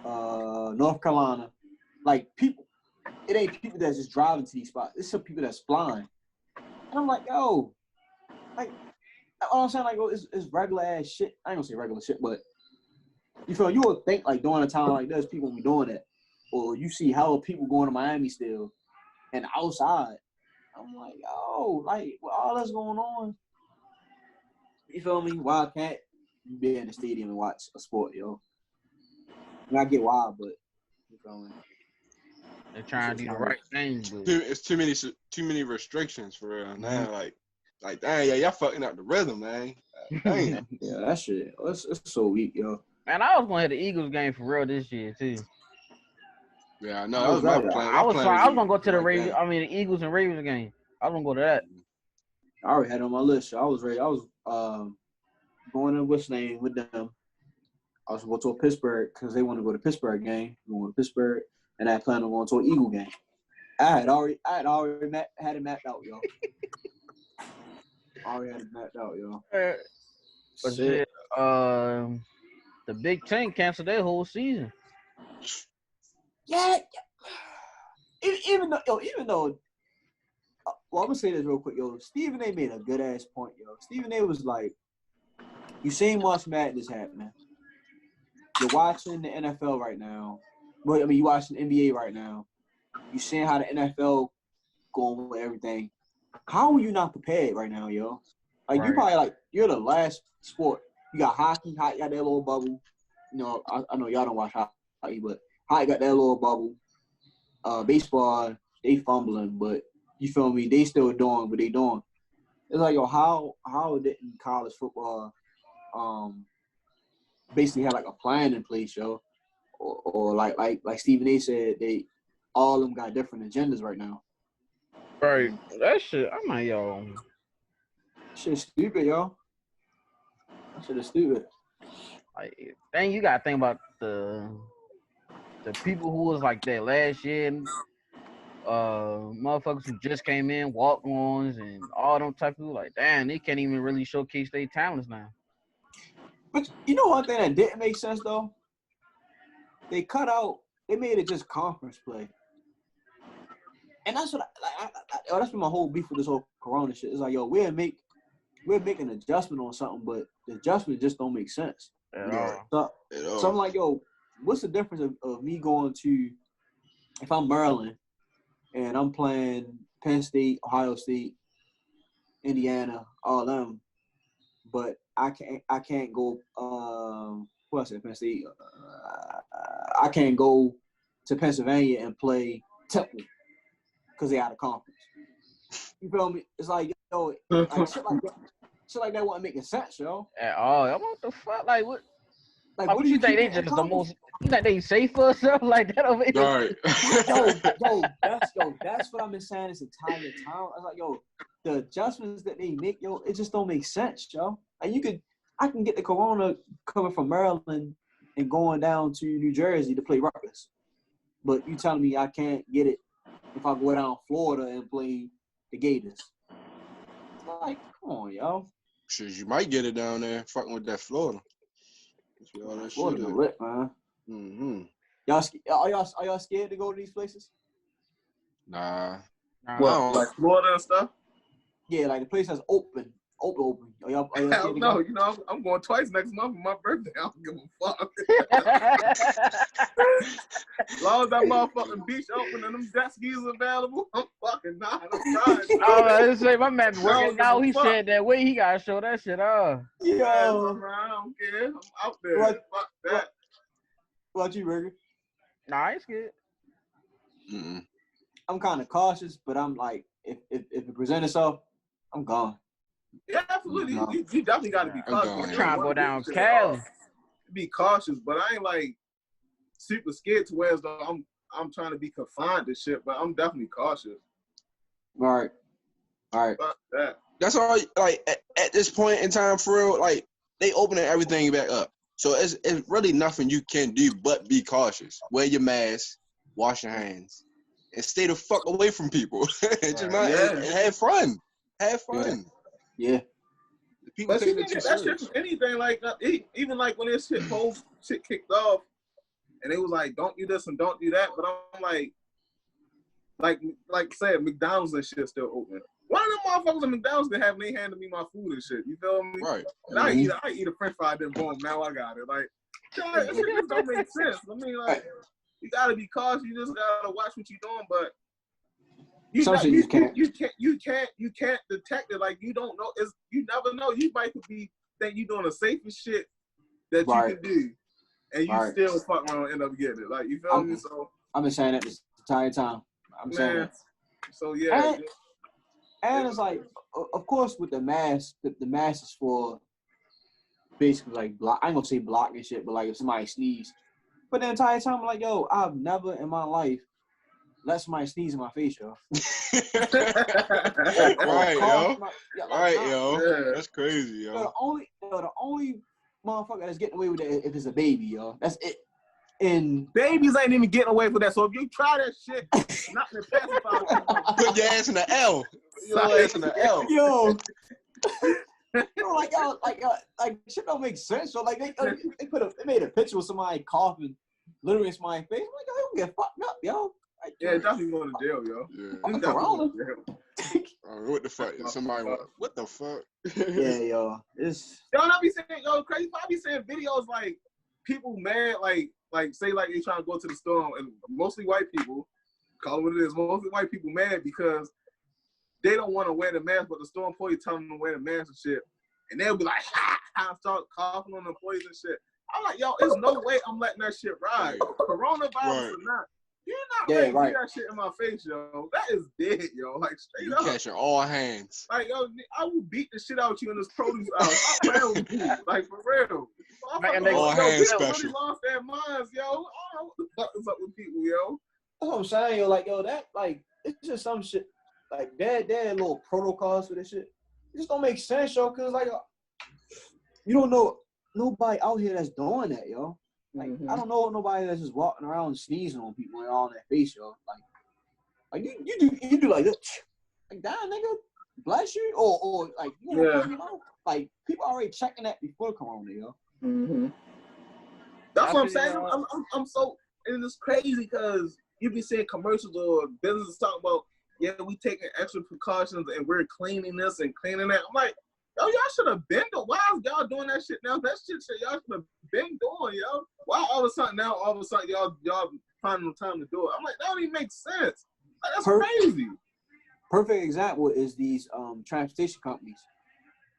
North Carolina. Like, people, it ain't people that's just driving to these spots. It's some people that's flying. And I'm like, yo, like, all I'm saying, like, it's regular ass shit. I ain't gonna say regular shit, but you feel, you would think, like, during a time like this, people be doing that. Or you see how people going to Miami still and outside. I'm like, yo, like, with all that's going on, you feel me? Why can't you be in the stadium and watch a sport, yo? And I get why, but you feel me? They're trying to do the right thing, but It's too many restrictions for real now. Like, dang, yeah, y'all fucking up the rhythm, man. Damn. Yeah, that shit, it's so weak, yo. man, I was gonna hit the Eagles game for real this year too. Yeah, no, that was my plan. I was gonna go to the like Ravens. I mean, the Eagles and Ravens game. I was gonna go to that. I already had it on my list. So I was ready. I was going in what's name with them. I was going to a Pittsburgh because they want to go to Pittsburgh game. We went to Pittsburgh, and I planned on going to an Eagle game. I had already had it mapped out, yo. Already had it mapped out, yo. But shit, the Big Ten canceled their whole season. Yeah. Even though, well, I'm gonna say this real quick, yo. Stephen A. made a good ass point, yo. Stephen A. was like, "You seen March Madness happening. You're watching the NFL right now. Well, I mean, you watching the NBA right now. You seeing how the NFL going with everything. How are you not prepared right now, yo? Like, you probably like you're the last sport. You got hockey. Hockey got that little bubble. You know, I know y'all don't watch hockey, but hockey got that little bubble. Baseball, they fumbling, but you feel me? They still doing what they doing. It's like, yo, how didn't college football basically have like a plan in place, yo? Or like Stephen A. said, they all of them got different agendas right now. Right. That shit, I'm like, yo. Shit's stupid, yo. That shit is stupid. Like, then you gotta think about the people who was like that last year, motherfuckers who just came in, walk-ons and all them type of, like, damn, they can't even really showcase their talents now. But you know one thing that didn't make sense though? They made it just conference play. And that's what that's been my whole beef with this whole Corona shit. It's like, yo, we're making an adjustment on something, but the adjustment just don't make sense. So I'm like, yo, what's the difference of me going to, if I'm Maryland and I'm playing Penn State, Ohio State, Indiana, all them, but I can't go. Who else at Penn State? I can't go to Pennsylvania and play Temple because they out of conference. You feel me? It's like, yo, like shit like that wasn't making sense, yo. At all. What the fuck? Like what? Like what do you think they just the most? You think they safe or something like that over here? Right. That's what I've been saying this entire time. I was like, yo, the adjustments that they make, yo, it just don't make sense, yo. Like I can get the Corona coming from Maryland and going down to New Jersey to play Rutgers, but you telling me I can't get it if I go down Florida and play the Gators? Like, come on, yo. Shit, you might get it down there, fucking with that Florida. All that Florida shit lit, man. Mm-hmm. Are y'all scared to go to these places? Nah. What, like Florida and stuff? Yeah, like the place that's open. Are y'all Hell no, you know, I'm going twice next month for my birthday. I don't give a fuck. As long as that motherfucking beach open and them jet skis available, I'm fucking not. I'm not. I was say my man working now. He said that way he gotta show that shit off. Yo, I don't care. I'm out there. Fuck that. What about you, Burgg? Nah, I ain't scared. Mm-mm. I'm kind of cautious, but I'm like, if it presents itself, I'm gone. Yeah, absolutely. No. You definitely got to be cautious. I'm trying to go down Cali. Be cautious, but I ain't like super scared to where I'm trying to be confined to shit, but I'm definitely cautious. All right. Fuck that. That's all. Like at this point in time, for real, like they opening everything back up, so it's really nothing you can do but be cautious. Wear your mask, wash your hands. and stay the fuck away from people. Just Yeah. have fun. Have fun. Yeah. People But you take can it too get that shit serious. from anything. Like even like when this whole shit kicked off, and it was like, don't do this and don't do that. But I'm like said, McDonald's and shit still open. One of them motherfuckers at McDonald's that have they handed me my food and shit. You feel me? Right. And I eat a French fry, then boom, now I got it. Like, it just don't make sense. I mean, like, you gotta be cautious. You just gotta watch what you're doing, but you can't detect it. Like, you don't know. You never know. You might think you doing the safest shit that you can do, and you still fuck around and end up getting it. Like, you feel me? So I've been saying that this entire time. I'm saying that. So yeah. And it's like, of course, with the mask, the mask is for basically like block. I ain't gonna say blocking shit, but like if somebody sneezes. But the entire time, I'm like, yo, I've never in my life let somebody sneeze in my face, yo. Right, yo. Yeah. That's crazy, yo. The only motherfucker that's getting away with it if it's a baby, yo. That's it. And babies ain't even getting away with that. So if you try that shit, nothing to pacify. Put your ass in the L. Your ass in the L. Yo. Like shit don't make sense. So like they made a picture with somebody coughing, literally in somebody's face. I'm like, yo, they don't get fucked up, yo. Like, yeah, definitely going to jail, yo. Yeah. Corona. What the fuck? Somebody what the fuck? Yeah, yo. It's yo, and I be saying, yo, crazy. I be saying videos like people mad, like say like they trying to go to the store, and mostly white people. Call it what it is. Mostly white people mad because they don't want to wear the mask, but the store employee telling them to wear the mask and shit. And they'll be like, ha, start coughing on the employees and shit. I'm like, yo, there's no way I'm letting that shit ride. Coronavirus or not. You're not ready to do that shit in my face, yo. That is dead, yo. Like, straight up. Catching all hands. Like, yo, I will beat the shit out you in this produce house. Stop playing with me. Like, for real. All hands special. Really lost their minds, yo. I don't know what the fuck is up with people, yo. That's what I'm saying, yo. Like, yo, that, like, it's just some shit. Like, there are little protocols for this shit. It just don't make sense, yo, because, like, you don't know nobody out here that's doing that, yo. Like, I don't know nobody that's just walking around sneezing on people all in their face, yo. Like you do like this. Like, damn, nigga, bless you. Or like, you know, like, people already checking that before Corona, yo. Mm-hmm. That's what I'm saying. I'm so, and it's crazy because you be seeing commercials or businesses talking about, yeah, we taking extra precautions and we're cleaning this and cleaning that. I'm like, yo, y'all should have been doing. Why is y'all doing that shit now? That shit y'all should have been doing, yo. Why all of a sudden y'all finding the time to do it? I'm like, that don't even make sense. Like, that's crazy. Perfect example is these transportation companies.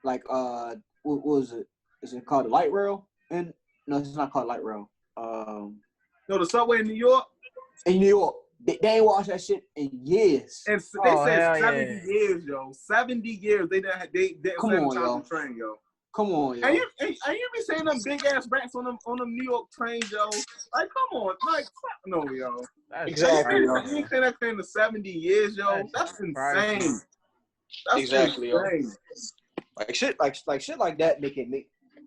Like what was it? Is it called the light rail? And no, it's not called light rail. No, the subway in New York. In New York. They ain't watched that shit in years. And they said 70 years, yo. 70 years. They didn't Come on, yo. the train, yo. Come on, yo. And you be saying them big ass rats on them New York trains, yo. Like, come on, like, no, yo. Exactly, yo. You ain't saying that train to 70 years, yo. That's insane. That's exactly, insane. Yo. Like shit like that make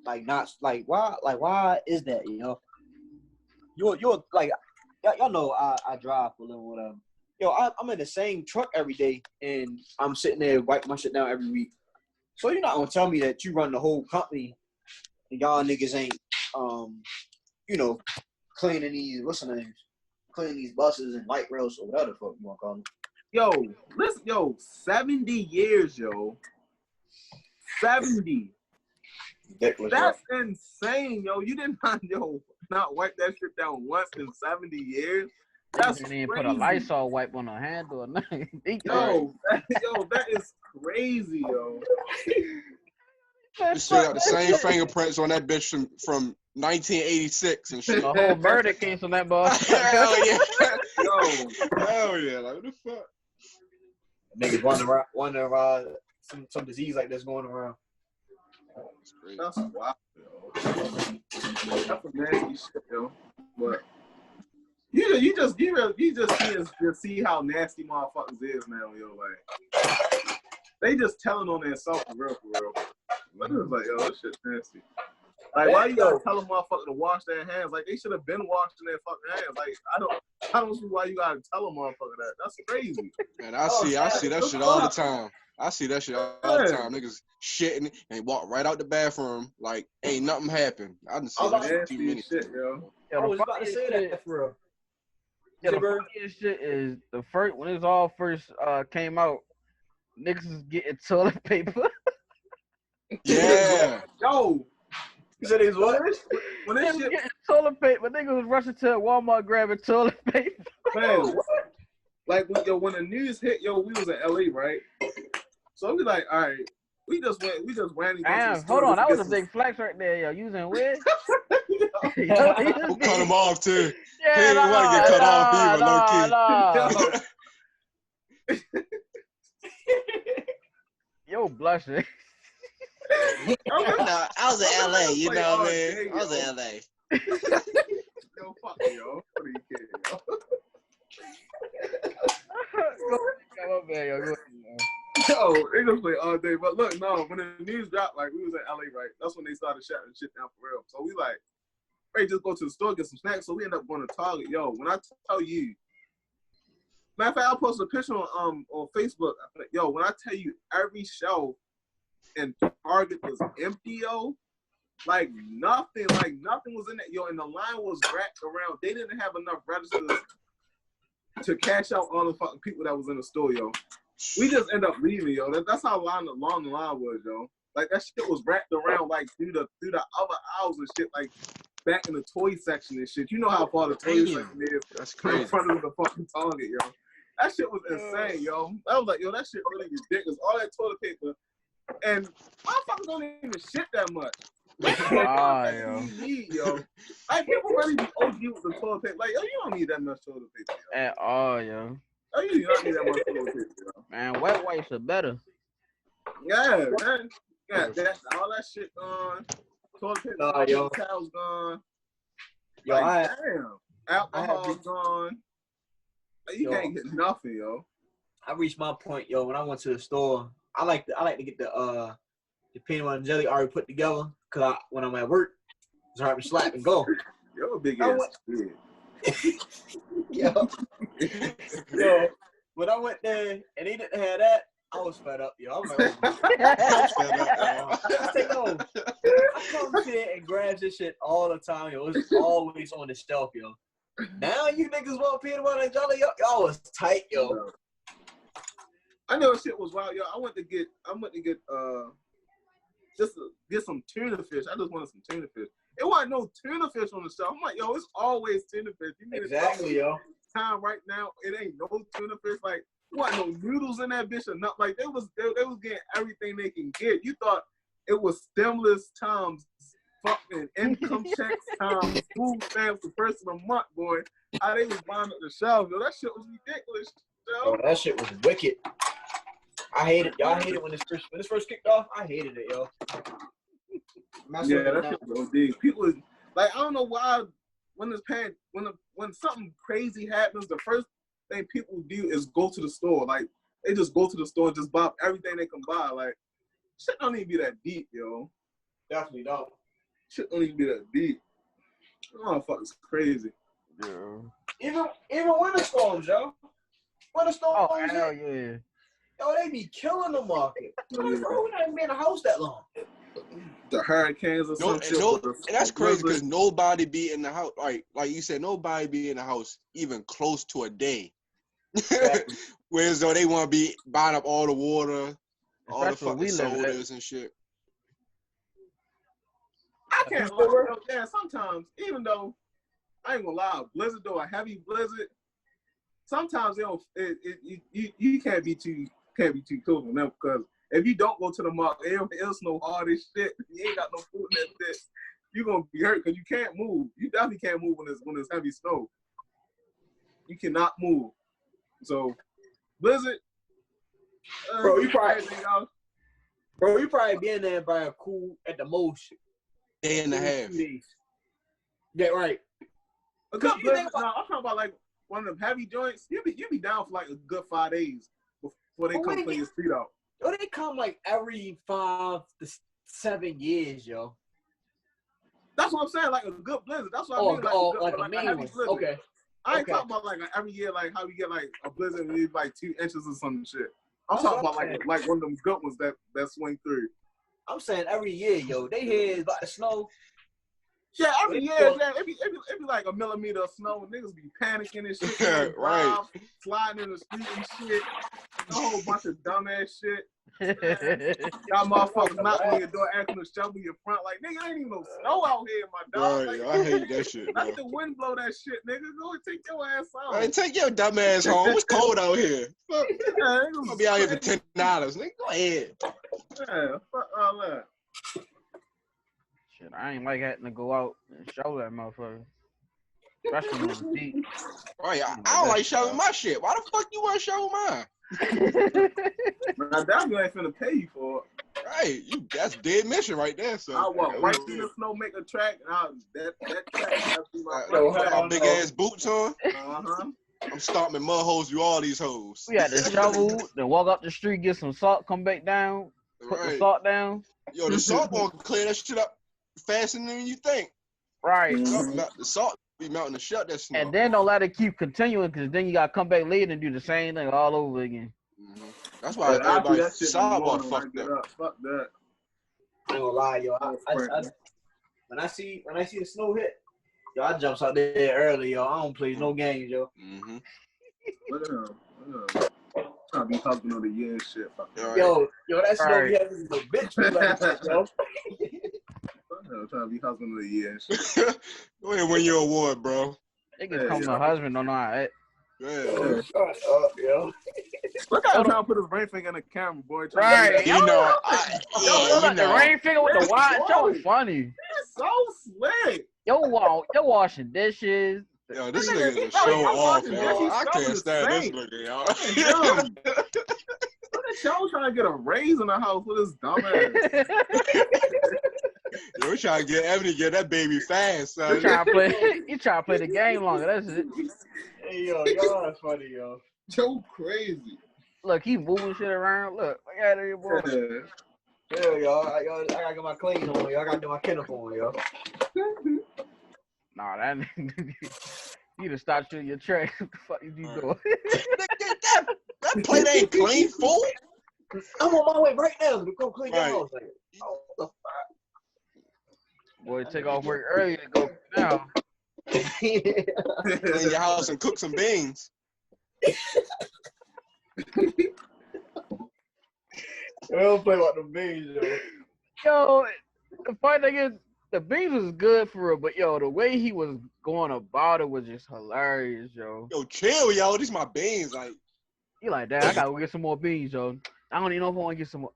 like not like why is that, you know? You're like, y'all know I drive for a little whatever. Yo, I'm in the same truck every day, and I'm sitting there wiping my shit down every week. So you're not gonna tell me that you run the whole company and y'all niggas ain't, you know, cleaning these cleaning these buses and light rails or whatever the fuck you wanna call them. Yo, listen, yo, 70 years, yo. 70. That's insane, yo. You did not wipe that shit down once in 70 years. That's and then put a Lysol wipe on a handle or nothing. Yo, that is crazy, yo. You still got the same fingerprints on that bitch from 1986 and shit. The whole verdict came from that boy. Hell yeah. Yo. Hell yeah. Like, what the fuck? Niggas wonder around some disease like this going around. That's crazy. That's wild, yo. That's some nasty shit, yo. But you just see how nasty motherfuckers is now, yo. Like, they just telling on themselves for real. But it was like, yo, this shit nasty. Like, why you gotta tell a motherfucker to wash their hands? Like, they should have been washing their fucking hands. Like, I don't see why you gotta tell a motherfucker that. That's crazy. And I see that shit all the time. I see that shit all the time. Niggas shitting and walk right out the bathroom like ain't nothing happened. I done seen that shit too many shit, yo. I was about to say that for real. Yeah, the funniest shit is the first when it all first came out, niggas is getting toilet paper. Yeah. Yo. You said he's what? When this shit getting toilet paper, niggas was rushing to Walmart grabbing toilet paper. Man, like when the news hit, yo, we was in LA, right? So we like, all right, we just ran. Damn, hold on, that was a big flex right there, yo. Using wig. We'll cut him off too. Yeah, he didn't want to get cut off either, low key. Yo, blushing. No, I was in LA, you know what I mean? I was in LA. Yo, fuck me, yo. What are you kidding, yo? Yo, they just play all day. But look, no, when the news dropped, like, we was in LA, right? That's when they started shutting shit down for real. So we like, hey, just go to the store, get some snacks. So we end up going to Target. Yo, when I tell you, matter of fact, I'll post a picture on Facebook. Yo, when I tell you every shelf in Target was empty, yo, like nothing was in it, yo, and the line was wrapped around. They didn't have enough registers to cash out all the fucking people that was in the store, yo. We just end up leaving, yo. That's how long the line was, yo. Like that shit was wrapped around like through the other aisles and shit, like back in the toy section and shit. You know how far the toy section is. That's crazy. In front of the fucking Target, yo. That shit was insane, yo. I was like, yo, that shit really ridiculous. All that toilet paper. And motherfuckers don't even shit that much. Yo. Yo. Like, people really be OG with the toilet paper. Like, yo, you don't need that much toilet paper, yo. At all, yo. Oh, you do not need that much toilet paper, yo. Man, wet wipes are better. Yeah, man. Yeah, all that shit gone. Toilet paper, yo. towels gone. Yo, like, damn. Alcohol's gone. Like, you can't get nothing, yo. I reached my point, yo. When I went to the store, I like to get the peanut butter and jelly already put together, cause when I'm at work, it's hard to slap and go. You're a big ass kid. Yo, when I went there and they didn't have that, I was fed up, yo. I was like, oh. I come here and grab this shit all the time, yo. It's always on the shelf, yo. Now you niggas want peanut butter and jelly, yo. Y'all was tight, yo. I know shit was wild, yo. I went to get just to get some tuna fish. I just wanted some tuna fish. It wasn't no tuna fish on the shelf. I'm like, yo, it's always tuna fish. You need exactly, yo. Time right now, it ain't no tuna fish. Like, what? No noodles in that bitch or not? Like, they was getting everything they can get. You thought it was stimulus times, fucking income checks times, food stamps the first of the month, boy. How they was buying up the shelves, yo. That shit was ridiculous, yo. Oh, that shit was wicked. I hate it. Y'all hate it when this first kicked off. I hated it, yo. Yeah, that shit was OD. People is like, I don't know why when something crazy happens, the first thing people do is go to the store. Like, they just go to the store and just buy everything they can buy. Like, shit don't even be that deep, yo. Definitely don't. Shit don't even be that deep. Motherfuckers crazy. Yeah. Even winter storms, yo. Winter storms. Oh, hell yeah. Yo, they be killing the market. Bro, we not even been in the house that long. The hurricanes or some shit. And that's crazy because nobody be in the house. Like you said, nobody be in the house even close to a day. Exactly. Whereas though they want to be buying up all the water, all the fucking sodas and shit. I can't lie. Yeah, sometimes, even though I ain't gonna lie, a blizzard or a heavy blizzard, sometimes you can't be too cool on them, because if you don't go to the market, it'll snow hard as shit. You ain't got no food in that bitch. You're gonna be hurt because you can't move. You definitely can't move when it's heavy snow. You cannot move. So blizzard, bro, you probably be in there by a cool at the most day and a half. Yeah, right. Because I'm talking about like one of them heavy joints. You be down for like a good 5 days before they come clean your street out. Yo, they come like every 5 to 7 years, yo. That's what I'm saying, like a good blizzard. That's what I mean, like a heavy one. blizzard. Okay. I ain't talking about like every year, like how we get like a blizzard and like 2 inches or some shit. I'm That's talking what about I'm like one of them good ones that swing through. I'm saying every year, yo, they hear it's about to snow. Yeah, every year, yeah, it be like a millimeter of snow. Niggas be panicking and shit. Right. Sliding in the street and shit. A whole bunch of dumbass shit. Y'all motherfuckers knocking on your door, asking to shovel your front. Like, nigga, ain't even no snow out here, my dog. Right, Like, I hate that shit, bro. let the wind blow that shit, nigga. Go and take your ass out. Hey, take your dumb ass home. It's cold out here. Fuck. Yeah, I'm gonna be out here for $10. Nigga, go ahead. Yeah, fuck all that. Shit, I ain't like having to go out and show that motherfucker. Especially on the beat. Right, I don't like showing my shit. Why the fuck you want to show mine? Now, that you ain't finna pay you for it. Right, that's dead mission right there. So I walk right through the snow, make a track, and that track has to be my put my big ass boots on. Uh-huh. I'm stomping mud holes through all these hoes. We had to shovel, then walk up the street, get some salt, come back down, put the salt down. Yo, the salt gonna clear that shit up faster than you think. Right. The salt be melting to shut that snow. And then don't let it keep continuing, because then you got to come back later and do the same thing all over again. Mm-hmm. That's why everybody's sidewalk fucked up. Fuck that. I ain't gonna lie, yo. When I see the snow hit, yo, I jumps out there early, yo. I don't play no games, yo. Mm-hmm. Look at him. Trying to be husband of the year and shit. Right. Yo, that snow right. Is a bitch, yo. Trying to be husband of the year and shit. Go ahead, win your award, bro. They can come my husband on that. Yeah. Shut up, yo. Look how I'm trying to put his ring finger in the camera, boy. Right. You know, the ring finger with the watch. That was funny. It's so slick. Yo, washing dishes. Yo, this nigga is show off, yo. I can't stand this nigga, y'all. Look at y'all trying to get a raise in the house with this dumbass. Yo, we trying to get Ebony to get that baby fast, son. You trying to play the game longer. That's it. Hey, yo, y'all are funny, yo. Joe crazy. Look, he moving shit around. Look, I got it, boy. Yeah, y'all. I gotta get my clean on, yo. I gotta do my kennel on, yo. Nah, that you just start shooting your track. What the fuck you doing? that plate ain't clean, fool. I'm on my way right now to go clean your house. Like, oh, what the fuck? Boy, take off work early to go now. Clean your house and cook some beans. I don't play about the beans, yo. Yo, the funny thing is, the beans was good for it, but yo, the way he was going about it was just hilarious, yo. Yo, chill, yo. These my beans, like. You like that? I gotta go get some more beans, yo. I don't even know if I want to get some more.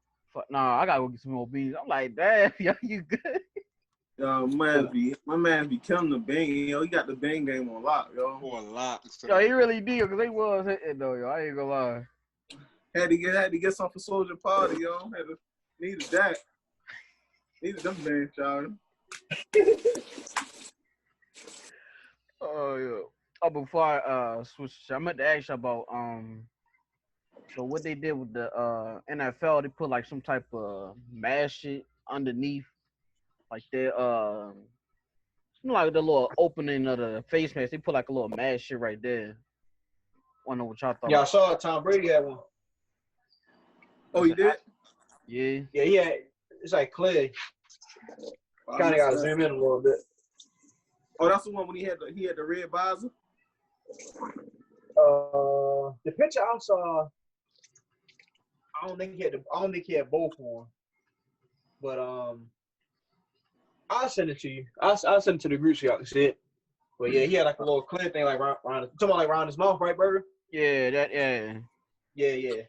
Nah, I gotta go get some more beans. I'm like, damn, yo, you good? Yo, my man be killing the bang. Yo, he got the bang game on lock, yo. On lock. So. Yo, he really did, because they was hitting though, yo. I ain't gonna lie. Had to get something for Soldier Party, yo. Needed that. Needed them bangs, y'all. Oh, yeah. Oh, before I switch, I meant to ask you about so what they did with the NFL, they put like some type of mask shit underneath, like their like the little opening of the face mask. They put like a little mask shit right there. Wonder what y'all thought. Yeah, I saw Tom Brady had one. Oh, you did? Yeah. Yeah, he had. It's like clear. Kind of got to zoom in a little bit. Oh, that's the one when he had the red visor. The picture I saw, I don't think he had both on. But I'll send it to you. I'll send it to the group so y'all can see it. But yeah, he had like a little clear thing like around his mouth, right, Burgg? Yeah, yeah. Yeah.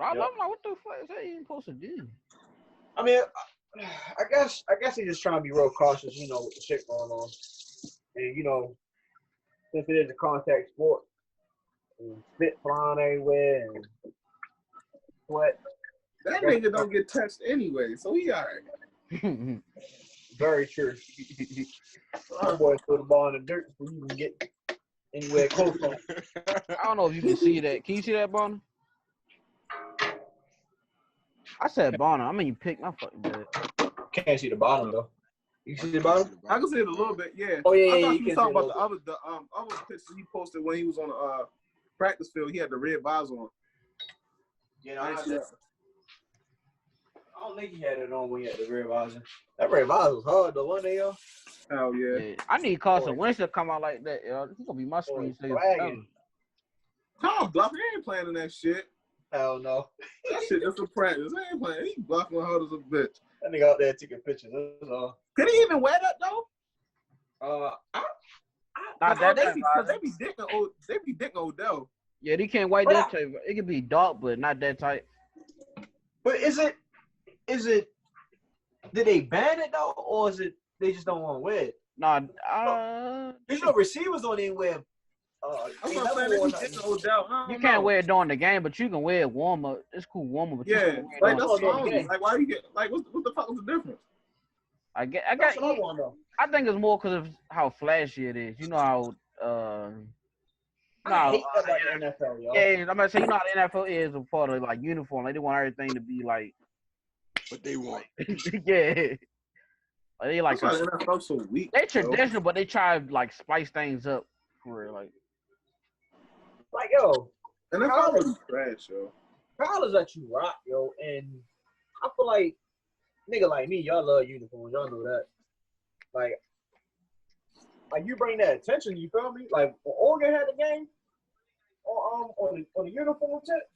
I'm like, what the fuck is that even supposed to do? I mean, I guess he's just trying to be real cautious, you know, with the shit going on. And, you know, since it is a contact sport, and spit flying everywhere and sweat. That nigga don't get touched anyway, so he all right. Very true. Our boy threw the ball in the dirt before you can get anywhere close to him. I don't know if you can see that. Can you see that, Bonner? I said Bonner. I mean, you picked my fucking bed. Can't see the bottom, though. You see the bottom? I can see it a little bit, yeah. Oh yeah, I yeah. thought You you can were talking see about the other pictures he posted when he was on the practice field. He had the red visor on. You know, I don't think he had it on when he had the red visor. That red visor was hard though, wasn't it, yo? Hell yeah. Yeah, I need Carson Wentz to come out like that, yo. He's gonna be my screensaver forever. Tom Bluff, he ain't playing in that shit. Hell no. That shit just a practice. He ain't playing. He bluffing hard as a bitch. That nigga out there taking pictures. That's all. Could he even wear that though? They be dicking Odell. Yeah, they can't white that tape. It could be dark, but not that tight. But is it? Did they ban it though, or is it they just don't want to wear it? Nah, there's no receivers don't even wear. I'm not saying they be dicking Odell. You can't wear it during the game, but you can wear it warm up. It's cool warm up. But yeah, like that's phony. Like why you get like what the fuck is the difference? I think it's more because of how flashy it is. You know how I hate that about the NFL, yo. Yeah, I'm gonna say you know how the NFL is a part of like uniform. Like they want everything to be like what they want. Yeah. Like, they like the NFL so weak. They traditional, but they try to like spice things up for real. Like yo, and that's already trash, yo. College let you rock, yo, and I feel like nigga like me, y'all love uniforms, y'all know that. Like you bring that attention, you feel me? Like when Oregon had the game on the uniform tip,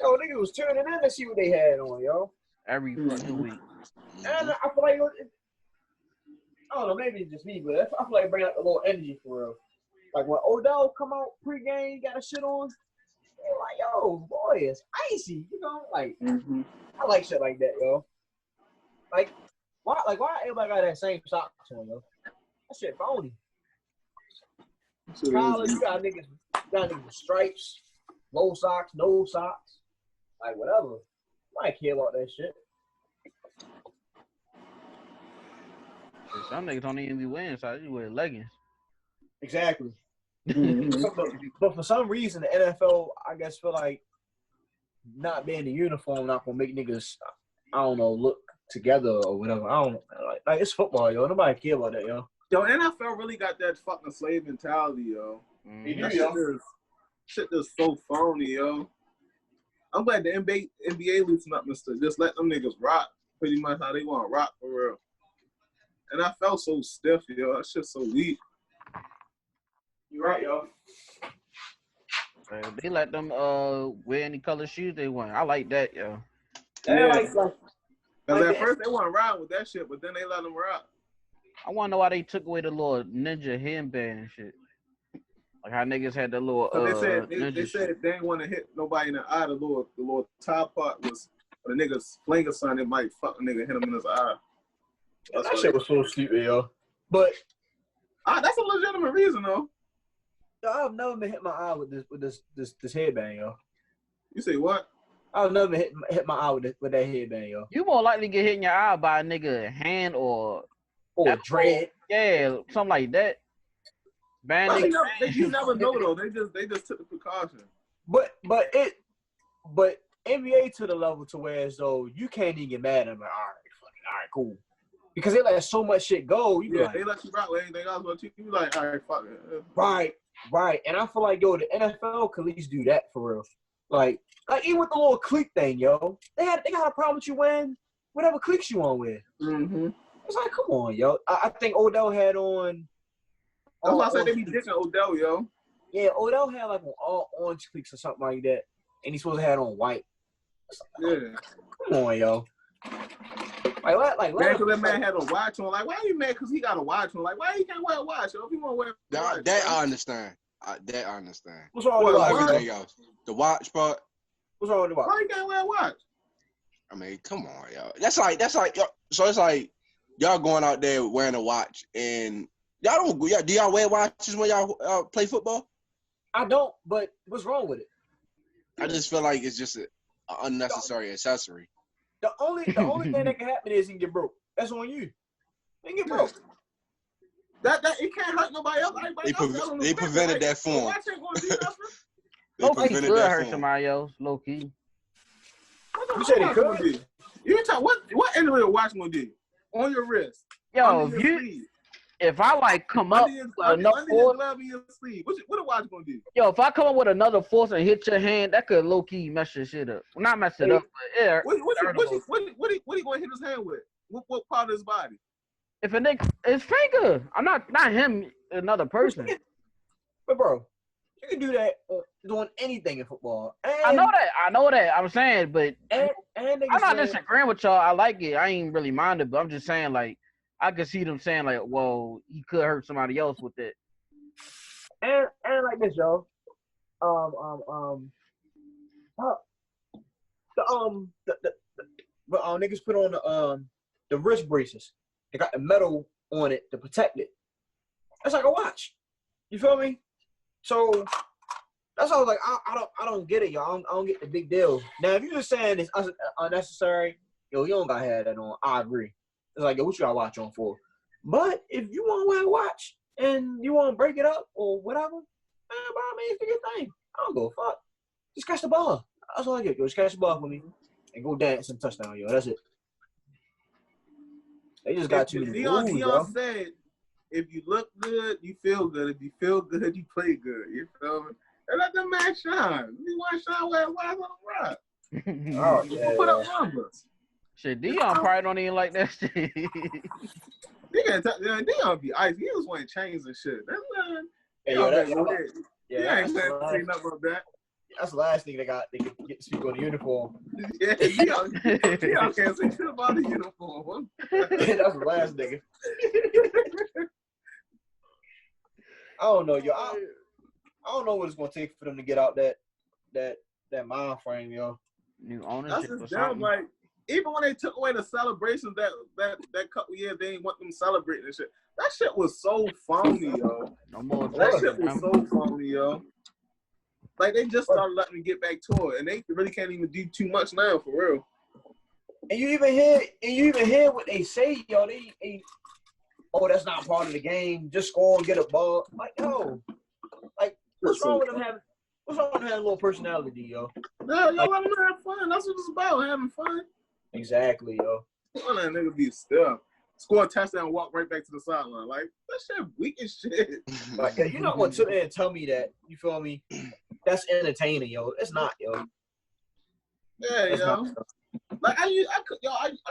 yo, nigga was tuning in to see what they had on, yo. Every fucking week. And I feel like I don't know, maybe it's just me, but I feel like it bring out a little energy for real. Like when Odell come out pregame, got a shit on, they're like, yo, boy, it's icy, you know? Like, I like shit like that, yo. Like, why everybody got that same socks on, yo? That shit phony. College, you got niggas with stripes, low socks, no socks, like whatever. I don't care about that shit. Some niggas don't even be wearing socks. You wear leggings. Exactly. But for some reason, the NFL, I guess, feel like not being the uniform not gonna make niggas, I don't know, look together or whatever. I don't know. Like it's football, yo. Nobody care about that, yo. Yo, NFL really got that fucking slave mentality, yo. That shit is so phony, yo. I'm glad the NBA loosen up, mister. Just let them niggas rock pretty much how they want to rock for real. And I felt so stiff, yo. That shit's so weak. You right, yo. They let them wear any color shoes they want. I like that, yo. Yeah. Because at first they weren't riding with that shit, but then they let them rock. I want to know why they took away the little ninja headband and shit. Like how niggas had the little. So they said they didn't want to hit nobody in the eye. The little top part was the nigga's flinger son. It might fuck a nigga, hit him in his eye. That shit was so stupid, yo. But that's a legitimate reason, though. Yo, I've never been hit my eye with this headband, yo. You say what? I've never hit my eye with that headband, yo. You more likely get hit in your eye by a nigga hand or dread. Yeah, something like that. You never know though. They just took the precaution. But NBA to the level to where as though you can't even get mad at them. Like, all right, cool. Because they let so much shit go. They let you rock with anything else, but you like, all right, fuck it. Right. And I feel like, yo, the NFL could at least do that for real. Like even with the little clique thing, yo, they got a problem with you wearing whatever cliques you want to wear. Mm-hmm. It's like, come on, yo. I think Odell had on. That's why I said they be dissing Odell, yo. Yeah, Odell had like on all orange cliques or something like that, and he's supposed to have on white. Yeah. Come on, yo. Like what? Like man, because that man had a watch on. Like, why are you mad? Because he got a watch on. Like, why he can't wear a watch? Yo? If he want to wear a watch, that I understand. That I understand. What's wrong with the watch? Everything else, the watch part. What's wrong with the watch? Why he can't wear a watch? I mean, come on, yo. That's like. So it's like y'all going out there wearing a watch, and y'all don't. Do y'all wear watches when y'all play football? I don't. But what's wrong with it? I just feel like it's just an unnecessary accessory. The only thing that can happen is you can get broke. That's on you. You can get broke. That it can't hurt nobody else. They prevented that form. Low key could hurt somebody else. Low key. You said it could. You talk what any little watch gonna do on your wrist? Yo, Under your sleeve. if I like come up Under with enough your force, glove in your sleeve. What the watch gonna do? yo, if I come up with another force and hit your hand, that could low key mess your shit up. Well, not mess it up, but yeah. What he gonna hit his hand with? What part of his body? If a nigga, his finger. I'm not him, another person. But bro, you can do that doing anything in football. And, I know that. I'm saying, but and I'm not disagreeing with y'all. I like it. I ain't really minded, but I'm just saying, like, I could see them saying, like, well, he could hurt somebody else with it. And like this, yo. Niggas put on the wrist braces. They got the metal on it to protect it. That's like a watch. You feel me? So that's why I was like, I don't get it, y'all. I don't get the big deal. Now, if you're just saying it's unnecessary, yo, you don't gotta have that on. I agree. It's like, yo, what you got to watch on for? But if you want to wear a watch and you want to break it up or whatever, man, by all means, do your thing. I don't go fuck. Just catch the ball. That's all I get. Yo, just catch the ball for me and go dance and touchdown, yo. That's it. They just got too many rules, Deion said, if you look good, you feel good. If you feel good, you play good. You feel me? And let the man shine. You want to shine where on the rock. Oh, yeah. Put up numbers. Shit, Deion probably don't even like that shit. Deion be ice. He was wearing chains and shit. That's not. Yeah, ain't saying nothing about that. That's the last thing they can get to speak on the uniform. Yeah, Deion can't say shit about the uniform. That's the last nigga. I don't know, yo. I don't know what it's gonna take for them to get out that mind frame, yo. New ownership. That's just dumb. Like, even when they took away the celebrations that couple years, they didn't want them celebrating and shit. That shit was so phony, yo. No more. That shit was so phony, yo. Like, they just started letting me get back to it, and they really can't even do too much now, for real. And you even hear what they say, yo. They oh, that's not part of the game. Just score and get a ball. Like, yo, like, what's wrong with them having a little personality, yo? No, yo, let them have fun. That's what it's about, having fun. Exactly, yo. Why that nigga be still? Score a touchdown and walk right back to the sideline. Like, that shit weak as shit. Like, you're not going to sit there and tell me that, you feel me? That's entertaining, yo. It's not, yo. Yeah, that's yo. Like, I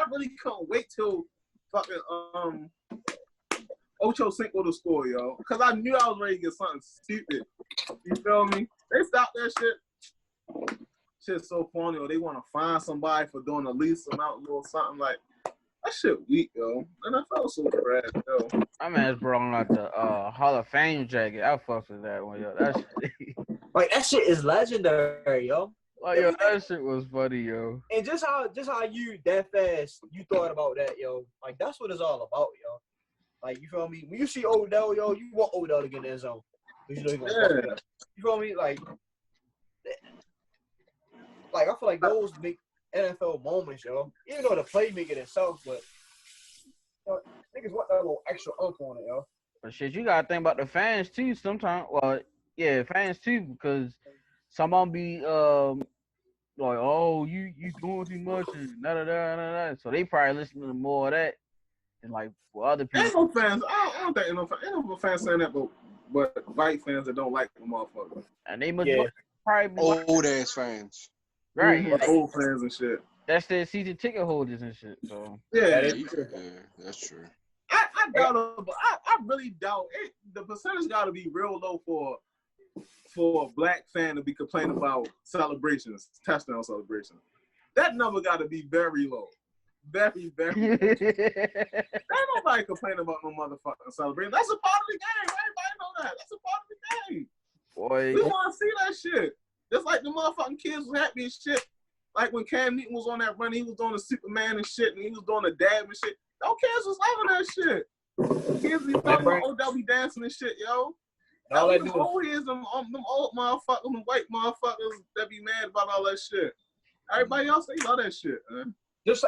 really couldn't wait till fucking Ocho Cinco to score, yo. Because I knew I was ready to get something stupid. You feel me? They stopped that shit. Shit's so funny, or they want to find somebody for doing the least amount or something like that. Shit weak, yo. And I felt so trash, yo. My man's brought out the Hall of Fame jacket. I fucks with that one, yo. That shit. Like, that shit is legendary, yo. Like, yo, that shit was funny, yo. And just how you that fast you thought about that, yo. Like, that's what it's all about, yo. Like, you feel me? When you see Odell, yo, you want Odell to get in that zone. You know you feel me? Like, I feel like those make NFL moments, yo. Even though the play make it itself, but niggas want that little extra oomph on it, yo. But shit, you gotta think about the fans too. Sometimes, well, yeah, fans too, because some of them be like, oh, you doing too much and da da da da da. So they probably listen to more of that than like for other people. Ain't no fans. I don't think ain't no fans saying that, but white fans that don't like the motherfucker. And they must probably be old ass fans. Right, yeah. Old fans and shit. That's their season ticket holders and shit. So yeah, that's true. I doubt it, but I really doubt it. The percentage got to be real low for a black fan to be complaining about celebrations, touchdown celebrations. That number got to be very low, very very low. Ain't nobody complaining about no motherfucking celebration. That's a part of the game. Everybody know that. That's a part of the game. Boy, we want to see that shit. Just like the motherfucking kids was happy as shit. Like when Cam Newton was on that run, he was doing the Superman and shit, and he was doing the dab and shit. Those kids was loving that shit. Kids be talking Odell be dancing and shit, yo. All that old is them old motherfuckers, them white motherfuckers that be mad about all that shit. Everybody else, they love that shit, man. Just